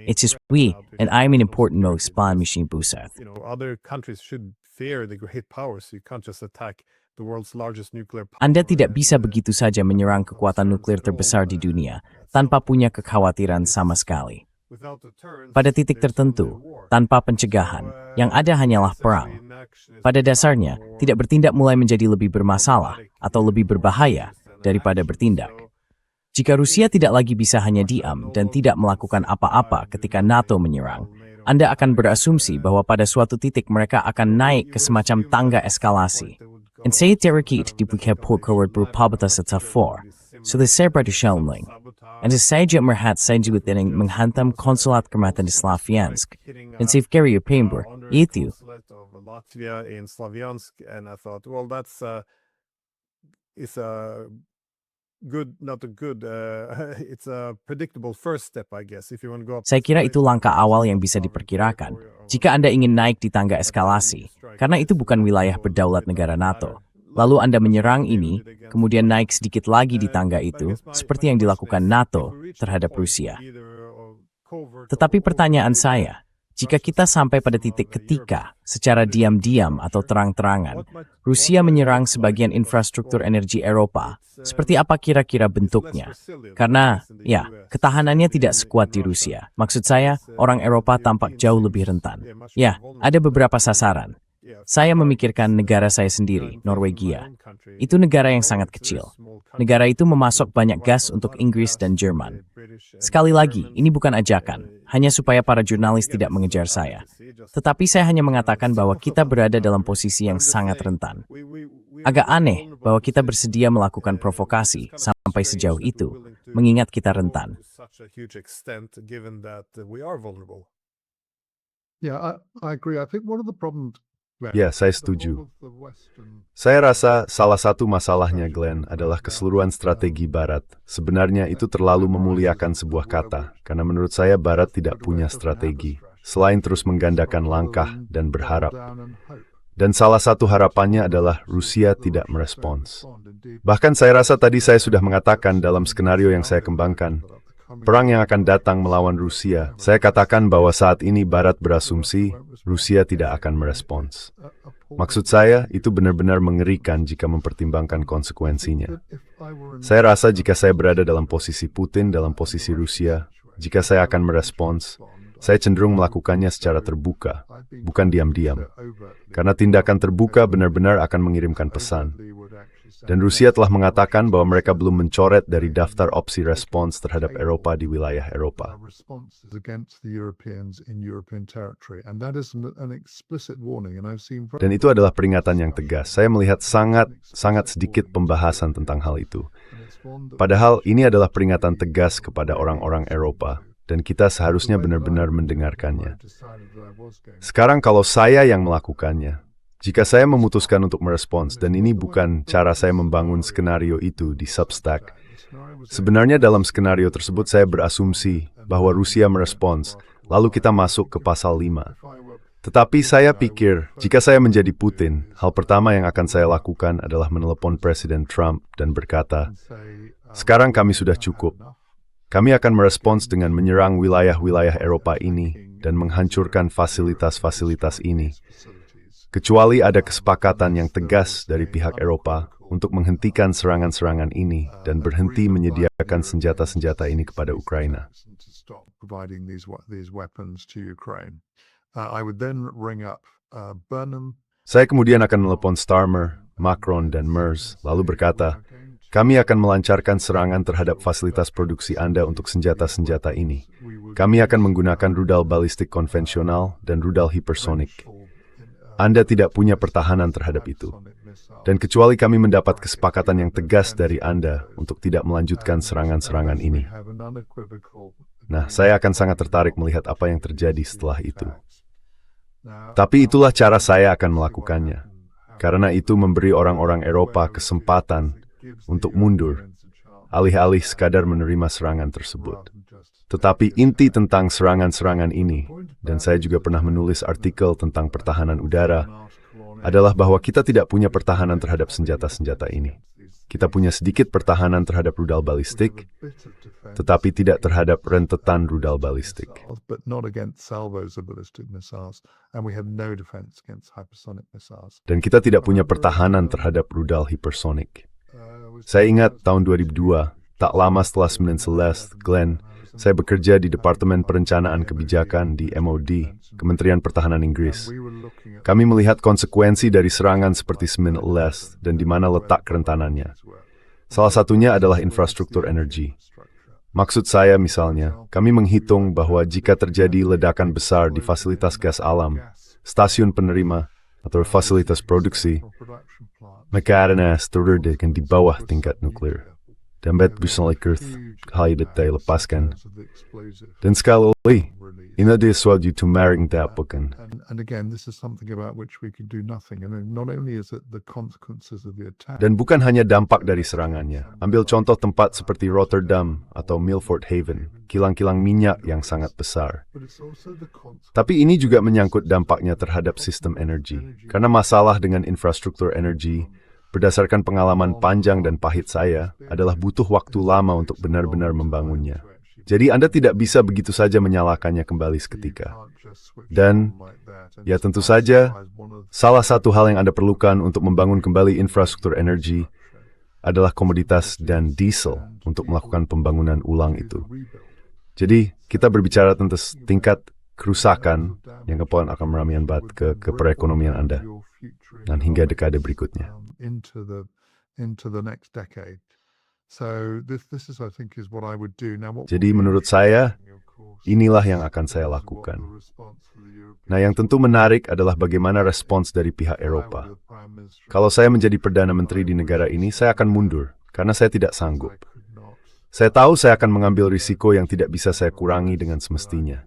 It's just we, and I'm an important no spy machine busat. Other countries should fear the great powers. You can't just attack the world's largest nuclear power. Anda tidak bisa begitu saja menyerang kekuatan nuklir terbesar di dunia tanpa punya kekhawatiran sama sekali. Pada titik tertentu, tanpa pencegahan, yang ada hanyalah perang. Pada dasarnya, tidak bertindak mulai menjadi lebih bermasalah atau lebih berbahaya daripada bertindak. Jika Rusia tidak lagi bisa hanya diam dan tidak melakukan apa-apa ketika NATO menyerang, Anda akan berasumsi bahwa pada suatu titik mereka akan naik ke semacam tangga eskalasi. En saya terkait di pokok berpabatas atafor, sudah saya berdisyaumling. En saya merhat saya juga yang menghantam konsulat kematan di Slaviansk, dan saya carrier Pembor, itu. Latvia in Slaviansk, and I thought, well, that's it's a good, not a good, it's a predictable first step, I guess, if you want to go up. Saya kira itu langkah awal yang bisa diperkirakan jika Anda ingin naik di tangga eskalasi, karena itu bukan wilayah berdaulat negara NATO. Lalu Anda menyerang ini, kemudian naik sedikit lagi di tangga itu, seperti yang dilakukan NATO terhadap Rusia. Tetapi pertanyaan saya, jika kita sampai pada titik ketika, secara diam-diam atau terang-terangan, Rusia menyerang sebagian infrastruktur energi Eropa, seperti apa kira-kira bentuknya? Karena, ya, ketahanannya tidak sekuat di Rusia. Maksud saya, orang Eropa tampak jauh lebih rentan. Ya, ada beberapa sasaran. Saya memikirkan negara saya sendiri, Norwegia. Itu negara yang sangat kecil. Negara itu memasok banyak gas untuk Inggris dan Jerman. Sekali lagi, ini bukan ajakan, hanya supaya para jurnalis tidak mengejar saya. Tetapi saya hanya mengatakan bahwa kita berada dalam posisi yang sangat rentan. Agak aneh bahwa kita bersedia melakukan provokasi sampai sejauh itu, mengingat kita rentan. Yeah, I agree. I think one of the problems. Ya, saya setuju. Saya rasa salah satu masalahnya, Glenn, adalah keseluruhan strategi Barat. Sebenarnya itu terlalu memuliakan sebuah kata, karena menurut saya Barat tidak punya strategi, selain terus menggandakan langkah dan berharap. Dan salah satu harapannya adalah Rusia tidak merespons. Bahkan saya rasa tadi saya sudah mengatakan dalam skenario yang saya kembangkan, perang yang akan datang melawan Rusia, saya katakan bahwa saat ini Barat berasumsi Rusia tidak akan merespons. Maksud saya, itu benar-benar mengerikan jika mempertimbangkan konsekuensinya. Saya rasa jika saya berada dalam posisi Putin, dalam posisi Rusia, jika saya akan merespons, saya cenderung melakukannya secara terbuka, bukan diam-diam. Karena tindakan terbuka benar-benar akan mengirimkan pesan. Dan Rusia telah mengatakan bahwa mereka belum mencoret dari daftar opsi respons terhadap Eropa di wilayah Eropa. Dan itu adalah peringatan yang tegas. Saya melihat sangat sedikit pembahasan tentang hal itu. Padahal ini adalah peringatan tegas kepada orang-orang Eropa, dan kita seharusnya benar-benar mendengarkannya. Sekarang kalau saya yang melakukannya, jika saya memutuskan untuk merespons, dan ini bukan cara saya membangun skenario itu di Substack, sebenarnya dalam skenario tersebut saya berasumsi bahwa Rusia merespons, lalu kita masuk ke pasal 5. Tetapi saya pikir, jika saya menjadi Putin, hal pertama yang akan saya lakukan adalah menelepon Presiden Trump dan berkata, sekarang kami sudah cukup. Kami akan merespons dengan menyerang wilayah-wilayah Eropa ini dan menghancurkan fasilitas-fasilitas ini. Kecuali ada kesepakatan yang tegas dari pihak Eropa untuk menghentikan serangan-serangan ini dan berhenti menyediakan senjata-senjata ini kepada Ukraina. Saya kemudian akan menelepon Starmer, Macron, dan Merz, lalu berkata, kami akan melancarkan serangan terhadap fasilitas produksi Anda untuk senjata-senjata ini. Kami akan menggunakan rudal balistik konvensional dan rudal hipersonik. Anda tidak punya pertahanan terhadap itu. Dan kecuali kami mendapat kesepakatan yang tegas dari Anda untuk tidak melanjutkan serangan-serangan ini. Nah, saya akan sangat tertarik melihat apa yang terjadi setelah itu. Tapi itulah cara saya akan melakukannya. Karena itu memberi orang-orang Eropa kesempatan untuk mundur, alih-alih sekadar menerima serangan tersebut. Tetapi inti tentang serangan-serangan ini, dan saya juga pernah menulis artikel tentang pertahanan udara, adalah bahwa kita tidak punya pertahanan terhadap senjata-senjata ini. Kita punya sedikit pertahanan terhadap rudal balistik, tetapi tidak terhadap rentetan rudal balistik. Dan kita tidak punya pertahanan terhadap rudal hipersonik. Saya ingat tahun 2002, tak lama setelah 9/11, Glenn, saya bekerja di Departemen Perencanaan Kebijakan di MOD, Kementerian Pertahanan Inggris. Kami melihat konsekuensi dari serangan seperti 9/11 dan di mana letak kerentanannya. Salah satunya adalah infrastruktur energi. Maksud saya misalnya, kami menghitung bahwa jika terjadi ledakan besar di fasilitas gas alam, stasiun penerima, atau fasilitas produksi, maka ada terdekat di bawah tingkat nuklir. Dan bisa hal detail lepaskan. Dan sekali lagi, ini adalah sesuatu to marrying that bukan. Dan bukan hanya dampak dari serangannya. Ambil contoh tempat seperti Rotterdam atau Milford Haven, kilang-kilang minyak yang sangat besar. Tapi ini juga menyangkut dampaknya terhadap sistem energi. Karena masalah dengan infrastruktur energi, berdasarkan pengalaman panjang dan pahit saya, adalah butuh waktu lama untuk benar-benar membangunnya. Jadi Anda tidak bisa begitu saja menyalakannya kembali seketika. Dan, ya tentu saja, salah satu hal yang Anda perlukan untuk membangun kembali infrastruktur energi adalah komoditas dan diesel untuk melakukan pembangunan ulang itu. Jadi, kita berbicara tentang tingkat kerusakan yang akan meramian ke perekonomian Anda dan hingga dekade berikutnya. Into the next decade. So this is, I think, is what I would do. Now, Jadi menurut saya, inilah yang akan saya lakukan. Nah, yang tentu menarik adalah bagaimana respons dari pihak Eropa. Kalau saya menjadi Perdana Menteri di negara ini, saya akan mundur, karena saya tidak sanggup. Saya tahu saya akan mengambil risiko yang tidak bisa saya kurangi dengan semestinya.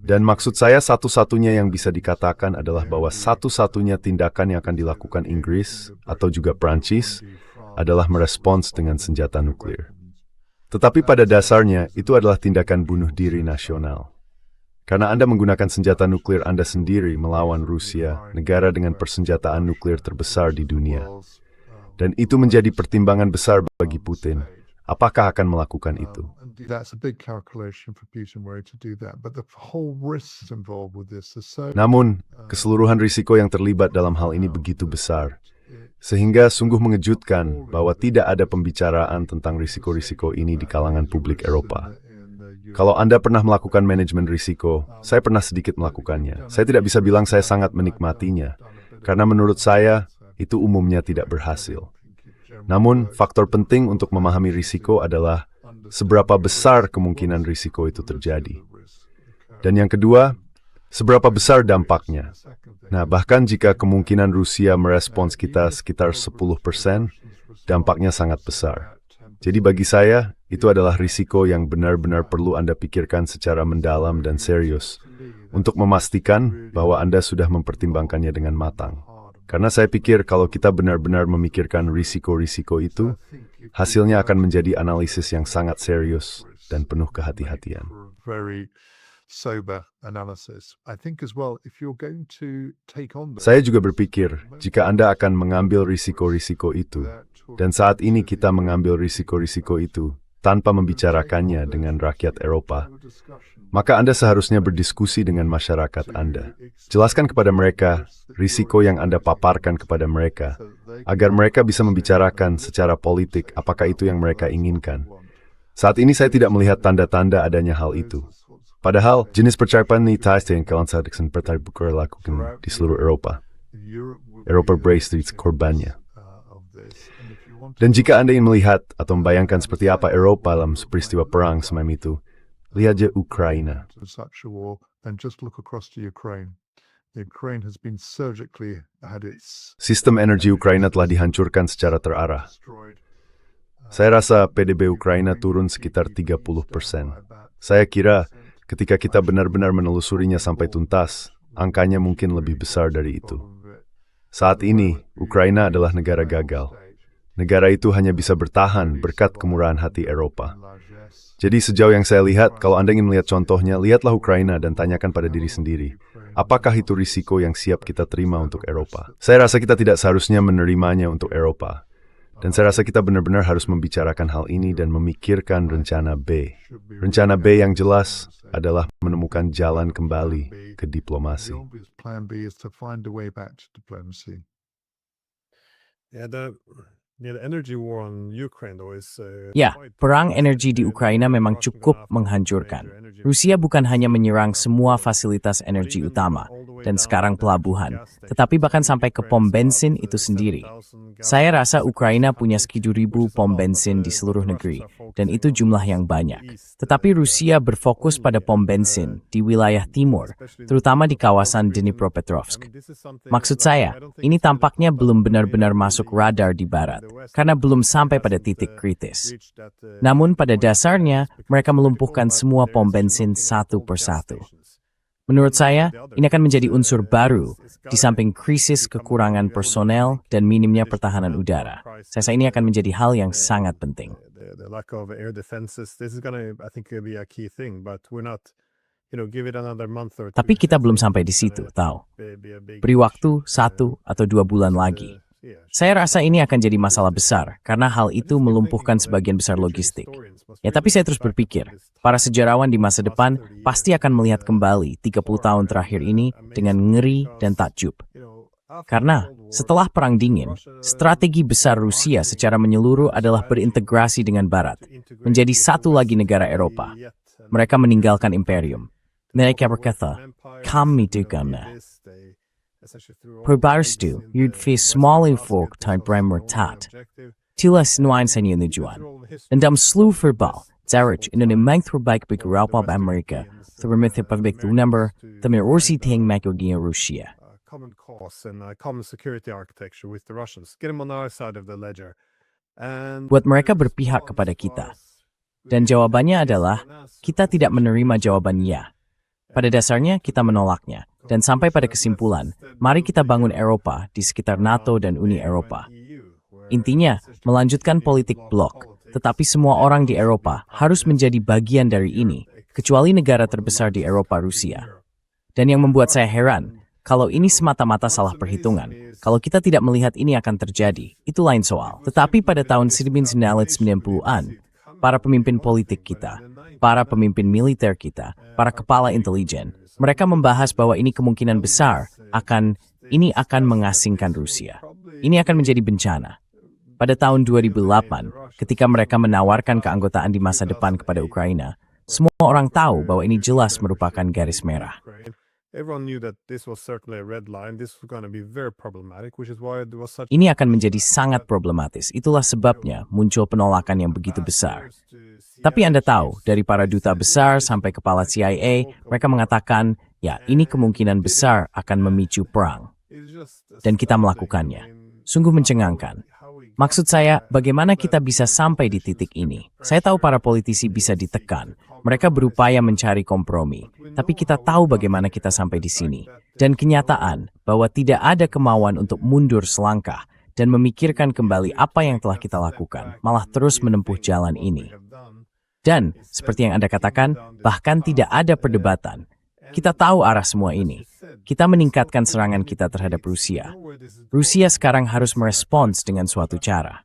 Dan maksud saya satu-satunya yang bisa dikatakan adalah bahwa satu-satunya tindakan yang akan dilakukan Inggris, atau juga Prancis, adalah merespons dengan senjata nuklir. Tetapi pada dasarnya, itu adalah tindakan bunuh diri nasional. Karena Anda menggunakan senjata nuklir Anda sendiri melawan Rusia, negara dengan persenjataan nuklir terbesar di dunia. Dan itu menjadi pertimbangan besar bagi Putin. Apakah akan melakukan itu? Namun, keseluruhan risiko yang terlibat dalam hal ini begitu besar. Sehingga sungguh mengejutkan bahwa tidak ada pembicaraan tentang risiko-risiko ini di kalangan publik Eropa. Kalau Anda pernah melakukan manajemen risiko, saya pernah sedikit melakukannya. Saya tidak bisa bilang saya sangat menikmatinya, karena menurut saya, itu umumnya tidak berhasil. Namun, faktor penting untuk memahami risiko adalah seberapa besar kemungkinan risiko itu terjadi. Dan yang kedua, seberapa besar dampaknya. Nah, bahkan jika kemungkinan Rusia merespons kita sekitar 10%, dampaknya sangat besar. Jadi bagi saya, itu adalah risiko yang benar-benar perlu Anda pikirkan secara mendalam dan serius, untuk memastikan bahwa Anda sudah mempertimbangkannya dengan matang. Karena saya pikir kalau kita benar-benar memikirkan risiko-risiko itu, hasilnya akan menjadi analisis yang sangat serius dan penuh kehati-hatian. Saya juga berpikir, jika Anda akan mengambil risiko-risiko itu, dan saat ini kita mengambil risiko-risiko itu tanpa membicarakannya dengan rakyat Eropa, maka Anda seharusnya berdiskusi dengan masyarakat Anda. Jelaskan kepada mereka risiko yang Anda paparkan kepada mereka, agar mereka bisa membicarakan secara politik apakah itu yang mereka inginkan. Saat ini saya tidak melihat tanda-tanda adanya hal itu. Padahal, jenis percakapan ini yang kalian saksikan pertarbukan lakukan di seluruh Eropa. Eropa beristri korbannya. Dan jika Anda ingin melihat atau membayangkan seperti apa Eropa dalam peristiwa perang semacam itu, lihat aja Ukraina. Sistem energi Ukraina telah dihancurkan secara terarah. Saya rasa PDB Ukraina turun sekitar 30%. Saya kira ketika kita benar-benar menelusurinya sampai tuntas, angkanya mungkin lebih besar dari itu. Saat ini, Ukraina adalah negara gagal. Negara itu hanya bisa bertahan berkat kemurahan hati Eropa. Jadi sejauh yang saya lihat, kalau Anda ingin melihat contohnya, lihatlah Ukraina dan tanyakan pada diri sendiri, apakah itu risiko yang siap kita terima untuk Eropa? Saya rasa kita tidak seharusnya menerimanya untuk Eropa. Dan saya rasa kita benar-benar harus membicarakan hal ini dan memikirkan rencana B. Rencana B yang jelas adalah menemukan jalan kembali ke diplomasi. Ya, perang energi di Ukraina memang cukup menghancurkan. Rusia bukan hanya menyerang semua fasilitas energi utama dan sekarang pelabuhan, tetapi bahkan sampai ke pom bensin itu sendiri. Saya rasa Ukraina punya sekitar 1.000 pom bensin di seluruh negeri, dan itu jumlah yang banyak. Tetapi Rusia berfokus pada pom bensin di wilayah timur, terutama di kawasan Dnipropetrovsk. Maksud saya, ini tampaknya belum benar-benar masuk radar di barat, karena belum sampai pada titik kritis. Namun pada dasarnya, mereka melumpuhkan semua pom bensin satu persatu. Menurut saya, ini akan menjadi unsur baru di samping krisis kekurangan personel dan minimnya pertahanan udara. Saya rasa ini akan menjadi hal yang sangat penting. Tapi kita belum sampai di situ, tahu. Beri waktu 1 atau 2 bulan lagi. Saya rasa ini akan jadi masalah besar, karena hal itu melumpuhkan sebagian besar logistik. Ya, tapi saya terus berpikir, para sejarawan di masa depan pasti akan melihat kembali 30 tahun terakhir ini dengan ngeri dan takjub. Karena setelah Perang Dingin, strategi besar Rusia secara menyeluruh adalah berintegrasi dengan Barat, menjadi satu lagi negara Eropa. Mereka meninggalkan imperium. Mereka berkata, kami dugana. Perbarstu, you'd face smaller folk type remertat. Jelas nuansa tujuan. Dan dalam seluruh verbal, Zarich Indonesia terbaik bagi Eropa Amerika, terutama public number, tapi Rusia ting makogia Rusia. Common cause and common security architecture with the Russians. Get them on our side of the ledger. And Buat mereka berpihak kepada kita. Dan jawabannya adalah, kita tidak menerima jawaban ya. Pada dasarnya, kita menolaknya. Dan sampai pada kesimpulan, mari kita bangun Eropa di sekitar NATO dan Uni Eropa. Intinya, melanjutkan politik blok, tetapi semua orang di Eropa harus menjadi bagian dari ini, kecuali negara terbesar di Eropa, Rusia. Dan yang membuat saya heran, kalau ini semata-mata salah perhitungan, kalau kita tidak melihat ini akan terjadi, itu lain soal. Tetapi pada tahun 1990-an, para pemimpin politik kita, para pemimpin militer kita, para kepala intelijen, mereka membahas bahwa ini kemungkinan besar ini akan mengasingkan Rusia. Ini akan menjadi bencana. Pada tahun 2008, ketika mereka menawarkan keanggotaan di masa depan kepada Ukraina, semua orang tahu bahwa ini jelas merupakan garis merah. everyone knew that this was certainly a red line. This was going to be very problematic, which is why there was such. Ini akan menjadi sangat problematis. Itulah sebabnya muncul penolakan yang begitu besar. Tapi Anda tahu, dari para duta besar sampai kepala CIA, mereka mengatakan, ya ini kemungkinan besar akan memicu perang. Dan kita melakukannya. Sungguh mencengangkan. Maksud saya, bagaimana kita bisa sampai di titik ini? Saya tahu para politisi bisa ditekan. Mereka berupaya mencari kompromi. Tapi kita tahu bagaimana kita sampai di sini. Dan kenyataan bahwa tidak ada kemauan untuk mundur selangkah dan memikirkan kembali apa yang telah kita lakukan, malah terus menempuh jalan ini. Dan, seperti yang Anda katakan, bahkan tidak ada perdebatan. Kita tahu arah semua ini. Kita meningkatkan serangan kita terhadap Rusia. Rusia sekarang harus merespons dengan suatu cara.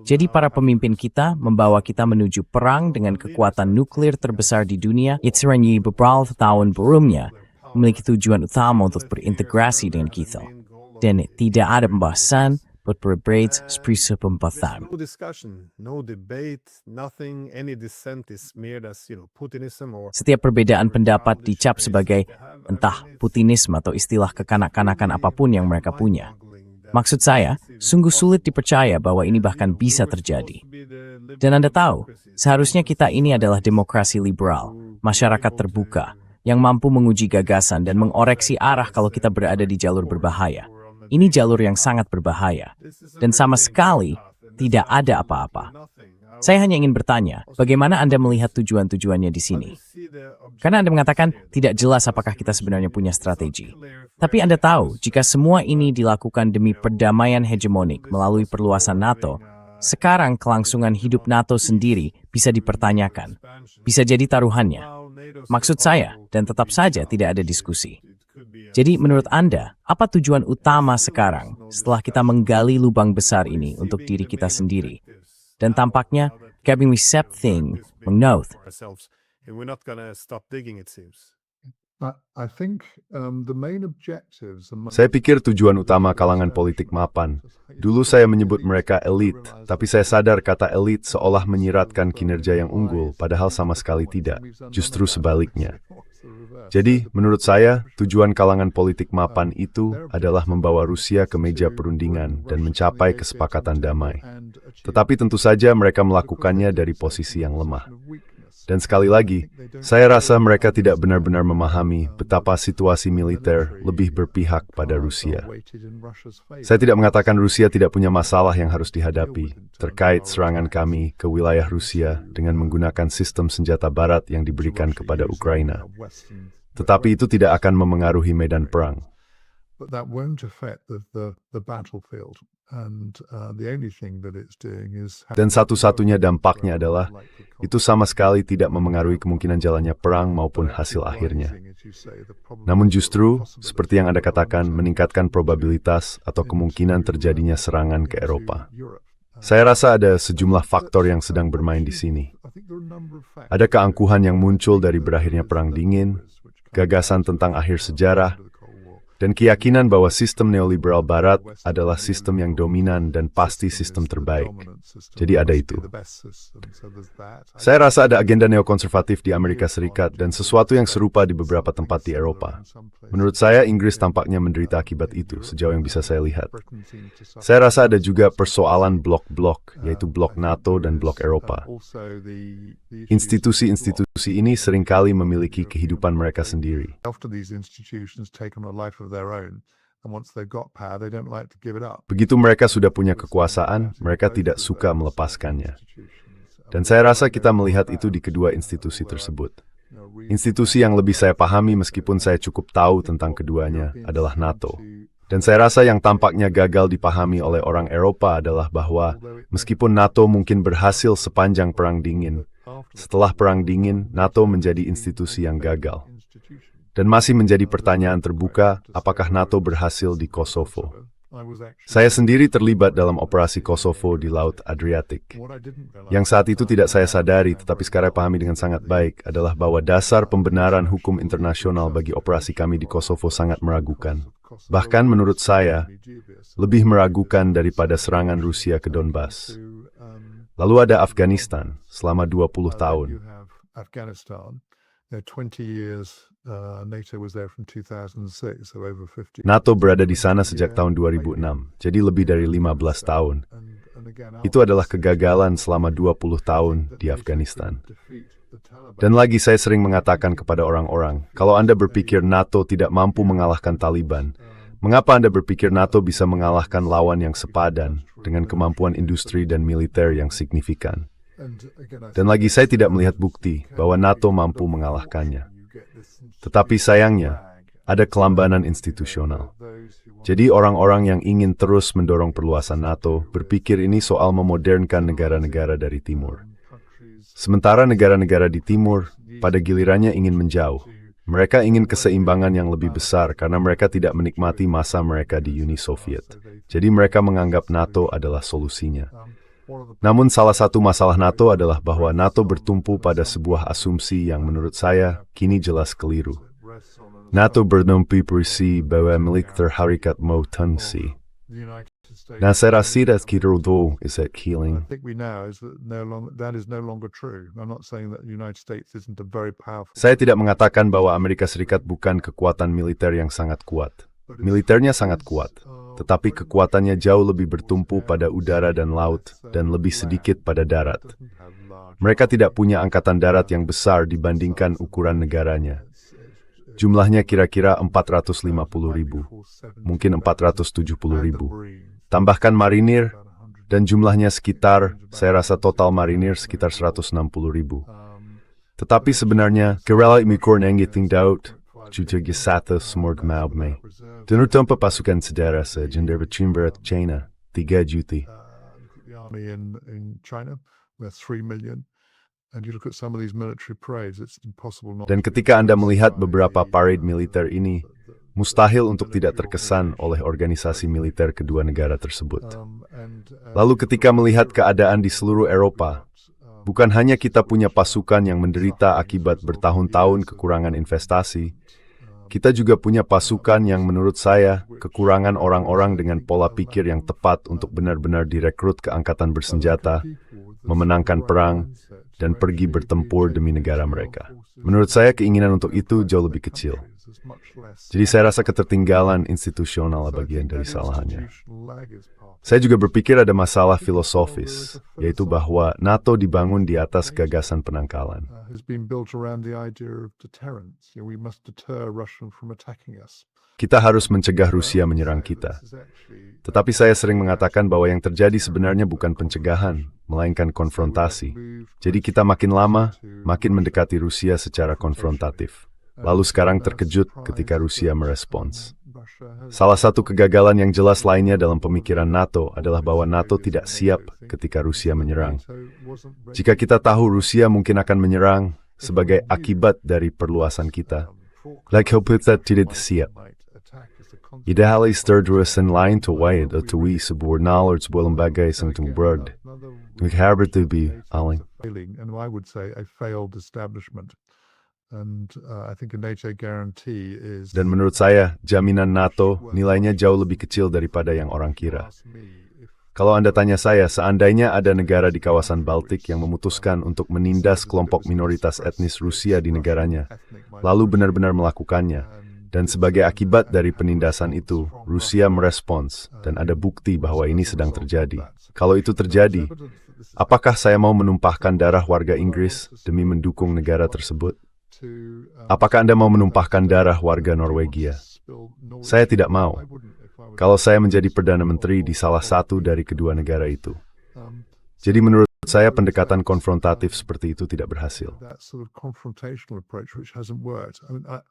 Jadi para pemimpin kita membawa kita menuju perang dengan kekuatan nuklir terbesar di dunia, yang beberapa tahun sebelumnya memiliki tujuan utama untuk berintegrasi dengan kita. Dan tidak ada pembahasan buat berbeda seperti pembahasan. No discussion, no debate, nothing. Any dissent is smeared as, Putinism or. Setiap perbedaan pendapat dicap sebagai entah Putinisme atau istilah kekanak-kanakan apapun yang mereka punya. Maksud saya, sungguh sulit dipercaya bahwa ini bahkan bisa terjadi. Dan Anda tahu, seharusnya kita ini adalah demokrasi liberal, masyarakat terbuka, yang mampu menguji gagasan dan mengoreksi arah kalau kita berada di jalur berbahaya. Ini jalur yang sangat berbahaya, dan sama sekali tidak ada apa-apa. Saya hanya ingin bertanya, bagaimana Anda melihat tujuan-tujuannya di sini? Karena Anda mengatakan tidak jelas apakah kita sebenarnya punya strategi. Tapi Anda tahu, jika semua ini dilakukan demi perdamaian hegemonik melalui perluasan NATO, sekarang kelangsungan hidup NATO sendiri bisa dipertanyakan. Bisa jadi taruhannya. Maksud saya, dan tetap saja tidak ada diskusi. Jadi menurut Anda, apa tujuan utama sekarang setelah kita menggali lubang besar ini untuk diri kita sendiri? Dan tampaknya, having we set thing, mengnoth. And we're not gonna stop digging, it seems. I think the main objectives. Saya pikir tujuan utama kalangan politik mapan. Dulu saya menyebut mereka elit, tapi saya sadar kata elit seolah menyiratkan kinerja yang unggul, padahal sama sekali tidak. Justru sebaliknya. Jadi, menurut saya, tujuan kalangan politik mapan itu adalah membawa Rusia ke meja perundingan dan mencapai kesepakatan damai. Tetapi tentu saja mereka melakukannya dari posisi yang lemah. Dan sekali lagi, saya rasa mereka tidak benar-benar memahami betapa situasi militer lebih berpihak pada Rusia. Saya tidak mengatakan Rusia tidak punya masalah yang harus dihadapi terkait serangan kami ke wilayah Rusia dengan menggunakan sistem senjata barat yang diberikan kepada Ukraina. Tetapi itu tidak akan memengaruhi medan perang. But that won't affect the battlefield. And the only thing that it's doing is. Dan satu-satunya dampaknya adalah itu sama sekali tidak memengaruhi kemungkinan jalannya perang maupun hasil akhirnya. Namun justru, seperti yang Anda katakan, meningkatkan probabilitas atau kemungkinan terjadinya serangan ke Eropa. Saya rasa ada sejumlah faktor yang sedang bermain di sini. Ada keangkuhan yang muncul dari berakhirnya Perang Dingin, gagasan tentang akhir sejarah, dan keyakinan bahwa sistem neoliberal barat adalah sistem yang dominan dan pasti sistem terbaik. Jadi ada itu. Saya rasa ada agenda neokonservatif di Amerika Serikat dan sesuatu yang serupa di beberapa tempat di Eropa. Menurut saya, Inggris tampaknya menderita akibat itu, sejauh yang bisa saya lihat. Saya rasa ada juga persoalan blok-blok, yaitu blok NATO dan blok Eropa. Institusi-institusi ini seringkali memiliki kehidupan mereka sendiri. Begitu mereka sudah punya kekuasaan, mereka tidak suka melepaskannya. Dan saya rasa kita melihat itu di kedua institusi tersebut. Institusi yang lebih saya pahami meskipun saya cukup tahu tentang keduanya adalah NATO. Dan saya rasa yang tampaknya gagal dipahami oleh orang Eropa adalah bahwa meskipun NATO mungkin berhasil sepanjang Perang Dingin, setelah Perang Dingin, NATO menjadi institusi yang gagal. Dan masih menjadi pertanyaan terbuka, apakah NATO berhasil di Kosovo? Saya sendiri terlibat dalam operasi Kosovo di Laut Adriatik. Yang saat itu tidak saya sadari, tetapi sekarang pahami dengan sangat baik, adalah bahwa dasar pembenaran hukum internasional bagi operasi kami di Kosovo sangat meragukan. Bahkan menurut saya, lebih meragukan daripada serangan Rusia ke Donbas. Lalu ada Afghanistan selama 20 tahun. NATO berada di sana sejak tahun 2006, jadi lebih dari 15 tahun. Itu adalah kegagalan selama 20 tahun di Afghanistan. Dan lagi saya sering mengatakan kepada orang-orang, kalau Anda berpikir NATO tidak mampu mengalahkan Taliban, mengapa Anda berpikir NATO bisa mengalahkan lawan yang sepadan dengan kemampuan industri dan militer yang signifikan? Dan lagi saya tidak melihat bukti bahwa NATO mampu mengalahkannya. Tetapi sayangnya, ada kelambanan institusional. Jadi orang-orang yang ingin terus mendorong perluasan NATO berpikir ini soal memodernkan negara-negara dari timur. Sementara negara-negara di timur, pada gilirannya ingin menjauh. Mereka ingin keseimbangan yang lebih besar karena mereka tidak menikmati masa mereka di Uni Soviet. Jadi mereka menganggap NATO adalah solusinya. Namun salah satu masalah NATO adalah bahwa NATO bertumpu pada sebuah asumsi yang menurut saya kini jelas keliru. NATO bertumpu persi bahwa milik terharikat mau tangsi. Nah, saya rasa kita itu is it killing. Saya tidak mengatakan bahwa Amerika Serikat bukan kekuatan militer yang sangat kuat. Militernya sangat kuat, tetapi kekuatannya jauh lebih bertumpu pada udara dan laut, dan lebih sedikit pada darat. Mereka tidak punya angkatan darat yang besar dibandingkan ukuran negaranya. Jumlahnya kira-kira 450.000, mungkin 470.000. Tambahkan marinir, dan jumlahnya sekitar, saya rasa total marinir sekitar 160.000. Tetapi sebenarnya, kerala imikur nengiting daud, juga gisata smorg maubme. Dan tanpa pasukan saudara sejender bercimberat China, 3 juta. Dan ketika Anda melihat beberapa parade militer ini, mustahil untuk tidak terkesan oleh organisasi militer kedua negara tersebut. Lalu ketika melihat keadaan di seluruh Eropa, bukan hanya kita punya pasukan yang menderita akibat bertahun-tahun kekurangan investasi, kita juga punya pasukan yang menurut saya kekurangan orang-orang dengan pola pikir yang tepat untuk benar-benar direkrut ke angkatan bersenjata, memenangkan perang, dan pergi bertempur demi negara mereka. Menurut saya keinginan untuk itu jauh lebih kecil. Jadi saya rasa ketertinggalan institusional bagian dari kesalahannya. Saya juga berpikir ada masalah filosofis, yaitu bahwa NATO dibangun di atas gagasan penangkalan. Kita harus mencegah Rusia menyerang kita. Tetapi saya sering mengatakan bahwa yang terjadi sebenarnya bukan pencegahan, melainkan konfrontasi. Jadi kita makin lama, makin mendekati Rusia secara konfrontatif. Lalu sekarang terkejut ketika Rusia merespons. Salah satu kegagalan yang jelas lainnya dalam pemikiran NATO adalah bahwa NATO tidak siap ketika Rusia menyerang. Jika kita tahu Rusia mungkin akan menyerang sebagai akibat dari perluasan kita, kita tidak siap. Ideal terus lain terwait atau sebuah knowledge sebuah lembaga yang berad. Harus lebih aling. And I think a NATO guarantee is. Dan menurut saya, jaminan NATO nilainya jauh lebih kecil daripada yang orang kira. Kalau Anda tanya saya, seandainya ada negara di kawasan Baltik yang memutuskan untuk menindas kelompok minoritas etnis Rusia di negaranya, lalu benar-benar melakukannya, dan sebagai akibat dari penindasan itu, Rusia merespons, dan ada bukti bahwa ini sedang terjadi. Kalau itu terjadi, apakah saya mau menumpahkan darah warga Inggris demi mendukung negara tersebut? Apakah Anda mau menumpahkan darah warga Norwegia? Saya tidak mau. Kalau saya menjadi Perdana Menteri di salah satu dari kedua negara itu. Jadi menurut saya pendekatan konfrontatif seperti itu tidak berhasil. That sort of confrontational approach which hasn't worked.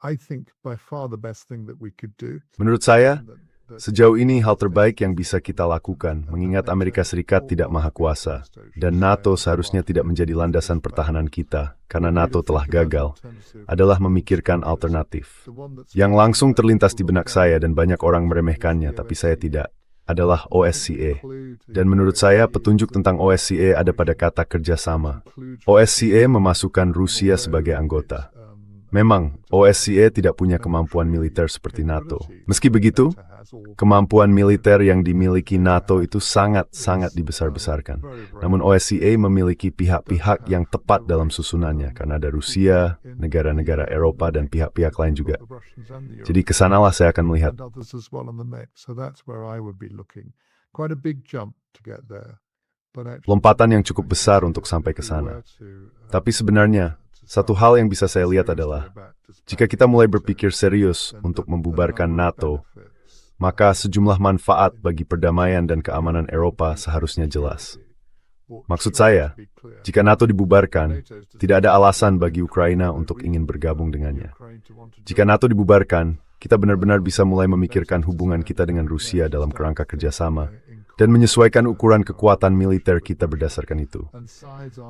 I think by far the best thing that we could do. Menurut saya, sejauh ini hal terbaik yang bisa kita lakukan, mengingat Amerika Serikat tidak maha kuasa, dan NATO seharusnya tidak menjadi landasan pertahanan kita, karena NATO telah gagal, adalah memikirkan alternatif. Yang langsung terlintas di benak saya dan banyak orang meremehkannya, tapi saya tidak, adalah OSCE. Dan menurut saya, petunjuk tentang OSCE ada pada kata kerjasama. OSCE memasukkan Rusia sebagai anggota. Memang, OSCE tidak punya kemampuan militer seperti NATO. Meski begitu, kemampuan militer yang dimiliki NATO itu sangat-sangat dibesar-besarkan. Namun OSCE memiliki pihak-pihak yang tepat dalam susunannya, karena ada Rusia, negara-negara Eropa, dan pihak-pihak lain juga. Jadi kesanalah saya akan melihat. Lompatan yang cukup besar untuk sampai ke sana. Tapi sebenarnya, satu hal yang bisa saya lihat adalah, jika kita mulai berpikir serius untuk membubarkan NATO, maka sejumlah manfaat bagi perdamaian dan keamanan Eropa seharusnya jelas. Maksud saya, jika NATO dibubarkan, tidak ada alasan bagi Ukraina untuk ingin bergabung dengannya. Jika NATO dibubarkan, kita benar-benar bisa mulai memikirkan hubungan kita dengan Rusia dalam kerangka kerjasama, dan menyesuaikan ukuran kekuatan militer kita berdasarkan itu.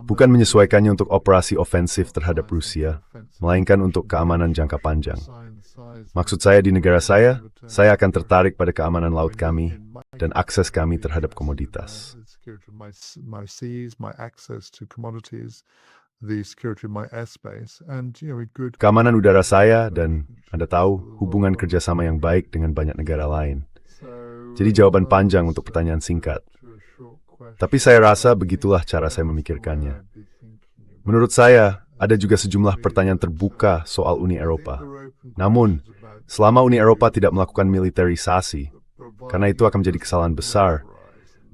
Bukan menyesuaikannya untuk operasi ofensif terhadap Rusia, melainkan untuk keamanan jangka panjang. Maksud saya di negara saya akan tertarik pada keamanan laut kami dan akses kami terhadap komoditas. Keamanan udara saya dan, Anda tahu, hubungan kerjasama yang baik dengan banyak negara lain. Jadi jawaban panjang untuk pertanyaan singkat. Tapi saya rasa begitulah cara saya memikirkannya. Menurut saya, ada juga sejumlah pertanyaan terbuka soal Uni Eropa. Namun, selama Uni Eropa tidak melakukan militerisasi, karena itu akan menjadi kesalahan besar,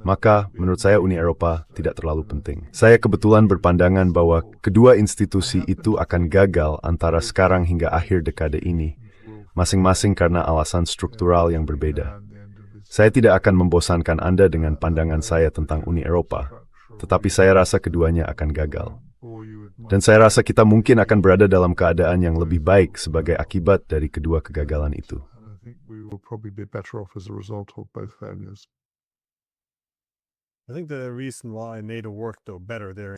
maka menurut saya Uni Eropa tidak terlalu penting. Saya kebetulan berpandangan bahwa kedua institusi itu akan gagal antara sekarang hingga akhir dekade ini, masing-masing karena alasan struktural yang berbeda. Saya tidak akan membosankan Anda dengan pandangan saya tentang Uni Eropa, tetapi saya rasa keduanya akan gagal. Dan saya rasa kita mungkin akan berada dalam keadaan yang lebih baik sebagai akibat dari kedua kegagalan itu.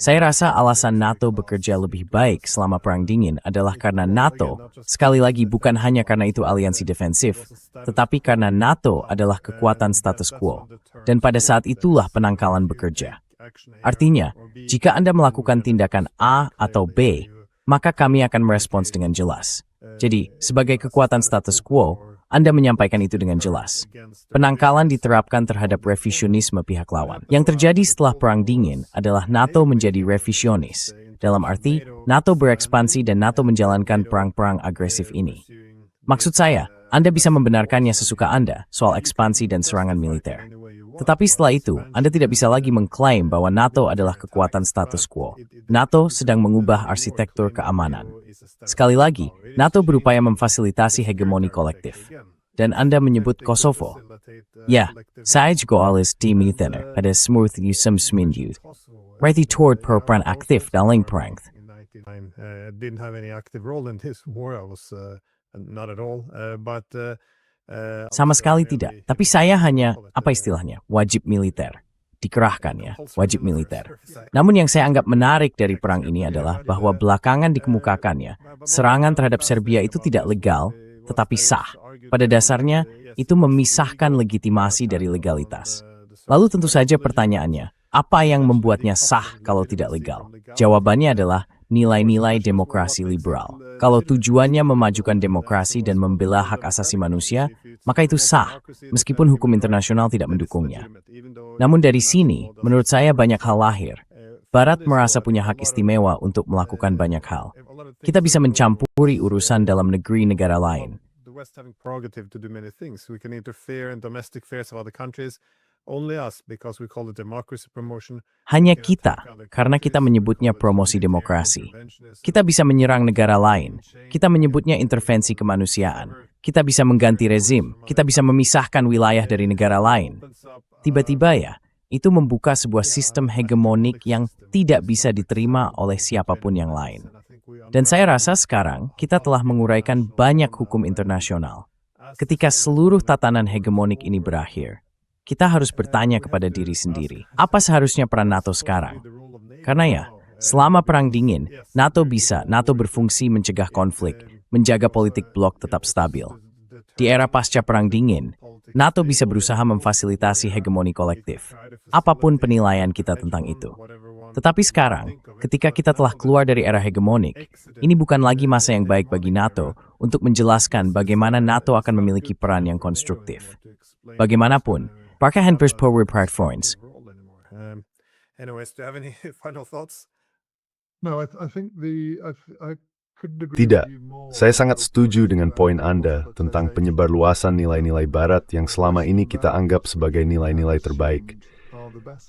Saya rasa alasan NATO bekerja lebih baik selama Perang Dingin adalah karena NATO, sekali lagi bukan hanya karena itu aliansi defensif, tetapi karena NATO adalah kekuatan status quo, dan pada saat itulah penangkalan bekerja. Artinya, jika Anda melakukan tindakan A atau B, maka kami akan merespons dengan jelas. Jadi, sebagai kekuatan status quo, Anda menyampaikan itu dengan jelas. Penangkalan diterapkan terhadap revisionisme pihak lawan. Yang terjadi setelah Perang Dingin adalah NATO menjadi revisionis. Dalam arti, NATO berekspansi dan NATO menjalankan perang-perang agresif ini. Maksud saya, Anda bisa membenarkannya sesuka Anda soal ekspansi dan serangan militer. Tetapi setelah itu, Anda tidak bisa lagi mengklaim bahwa NATO adalah kekuatan status quo. NATO sedang mengubah arsitektur keamanan. Sekali lagi, NATO berupaya memfasilitasi hegemoni kolektif. Dan Anda menyebut Kosovo. Ya, saya juga alis di militer pada smooth yusum smindut. Berarti toward peran aktif dalam perang. Didn't have any active role in this war. I was not at all, but Sama sekali tidak, tapi saya hanya, apa istilahnya, wajib militer. Dikerahkan ya, wajib militer. Namun yang saya anggap menarik dari perang ini adalah bahwa belakangan dikemukakannya, serangan terhadap Serbia itu tidak legal, tetapi sah. Pada dasarnya, itu memisahkan legitimasi dari legalitas. Lalu tentu saja pertanyaannya, apa yang membuatnya sah kalau tidak legal? Jawabannya adalah nilai-nilai demokrasi liberal. Kalau tujuannya memajukan demokrasi dan membela hak asasi manusia, maka itu sah, meskipun hukum internasional tidak mendukungnya. Namun dari sini, menurut saya banyak hal lahir. Barat merasa punya hak istimewa untuk melakukan banyak hal. Kita bisa mencampuri urusan dalam negeri negara lain. The West having prerogative to do many things. We can interfere in domestic affairs of other countries. Only us, because we call it democracy promotion. Hanya kita, karena kita menyebutnya promosi demokrasi. Kita bisa menyerang negara lain. Kita menyebutnya intervensi kemanusiaan. Kita bisa mengganti rezim. Kita bisa memisahkan wilayah dari negara lain. Tiba-tiba ya, itu membuka sebuah sistem hegemonik yang tidak bisa diterima oleh siapapun yang lain. Dan saya rasa sekarang kita telah menguraikan banyak hukum internasional. Ketika seluruh tatanan hegemonik ini berakhir, kita harus bertanya kepada diri sendiri, apa seharusnya peran NATO sekarang? Karena ya, selama Perang Dingin, NATO berfungsi mencegah konflik, menjaga politik blok tetap stabil. Di era pasca Perang Dingin, NATO bisa berusaha memfasilitasi hegemoni kolektif, apapun penilaian kita tentang itu. Tetapi sekarang, ketika kita telah keluar dari era hegemonik, ini bukan lagi masa yang baik bagi NATO untuk menjelaskan bagaimana NATO akan memiliki peran yang konstruktif. Bagaimanapun, Parker Handpers Power Platforms. Anyways, do you have any final thoughts? No, I think I couldn't agree Tidak, with you more. saya sangat setuju dengan poin Anda tentang penyebarluasan nilai-nilai Barat yang selama ini kita anggap sebagai nilai-nilai terbaik.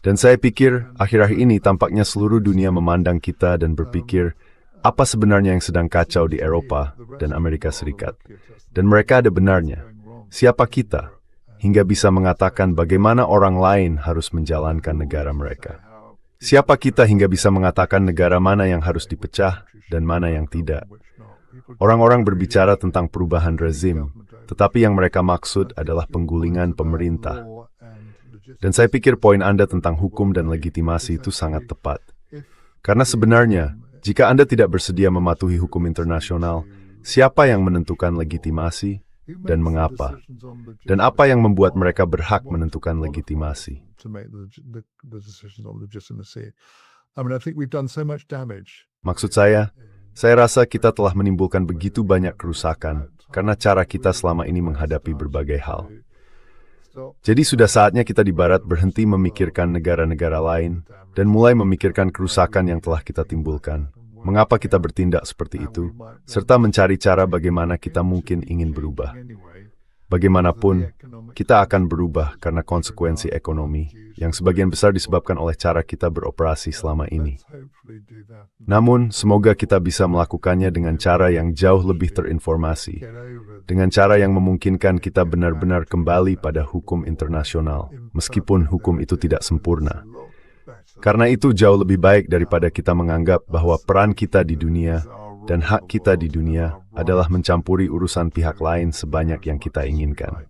Dan saya pikir akhir-akhir ini tampaknya seluruh dunia memandang kita dan berpikir apa sebenarnya yang sedang kacau di Eropa dan Amerika Serikat. Dan mereka ada benarnya. Siapa kita? Hingga bisa mengatakan bagaimana orang lain harus menjalankan negara mereka. Siapa kita hingga bisa mengatakan negara mana yang harus dipecah dan mana yang tidak. Orang-orang berbicara tentang perubahan rezim, tetapi yang mereka maksud adalah penggulingan pemerintah. Dan saya pikir poin Anda tentang hukum dan legitimasi itu sangat tepat. Karena sebenarnya, jika Anda tidak bersedia mematuhi hukum internasional, siapa yang menentukan legitimasi dan mengapa? Dan apa yang membuat mereka berhak menentukan legitimasi? Maksud saya rasa kita telah menimbulkan begitu banyak kerusakan karena cara kita selama ini menghadapi berbagai hal. Jadi sudah saatnya kita di Barat berhenti memikirkan negara-negara lain dan mulai memikirkan kerusakan yang telah kita timbulkan. Mengapa kita bertindak seperti itu, serta mencari cara bagaimana kita mungkin ingin berubah. Bagaimanapun, kita akan berubah karena konsekuensi ekonomi, yang sebagian besar disebabkan oleh cara kita beroperasi selama ini. Namun, semoga kita bisa melakukannya dengan cara yang jauh lebih terinformasi, dengan cara yang memungkinkan kita benar-benar kembali pada hukum internasional, meskipun hukum itu tidak sempurna. Karena itu jauh lebih baik daripada kita menganggap bahwa peran kita di dunia dan hak kita di dunia adalah mencampuri urusan pihak lain sebanyak yang kita inginkan.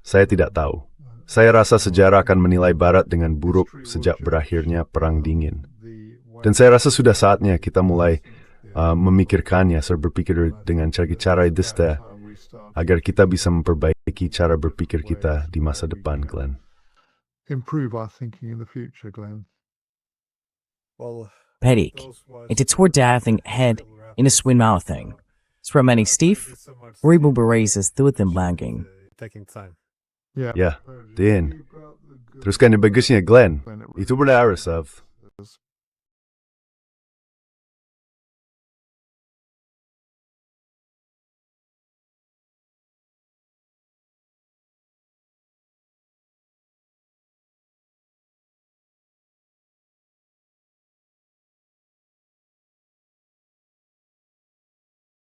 Saya tidak tahu. Saya rasa sejarah akan menilai Barat dengan buruk sejak berakhirnya Perang Dingin. Dan saya rasa sudah saatnya kita mulai memikirkannya, berpikir dengan cara desta, agar kita bisa memperbaiki cara berpikir kita di masa depan, Glenn. Improve our thinking in the future, Glenn. Perik, it's toward dathing head in a swin mouth thing. Spermani Steve, Ribu Berazes through them blanking. Taking time. Ya, Dean. Teruskan yang bagusnya, Glenn. Itu benar, Asaf.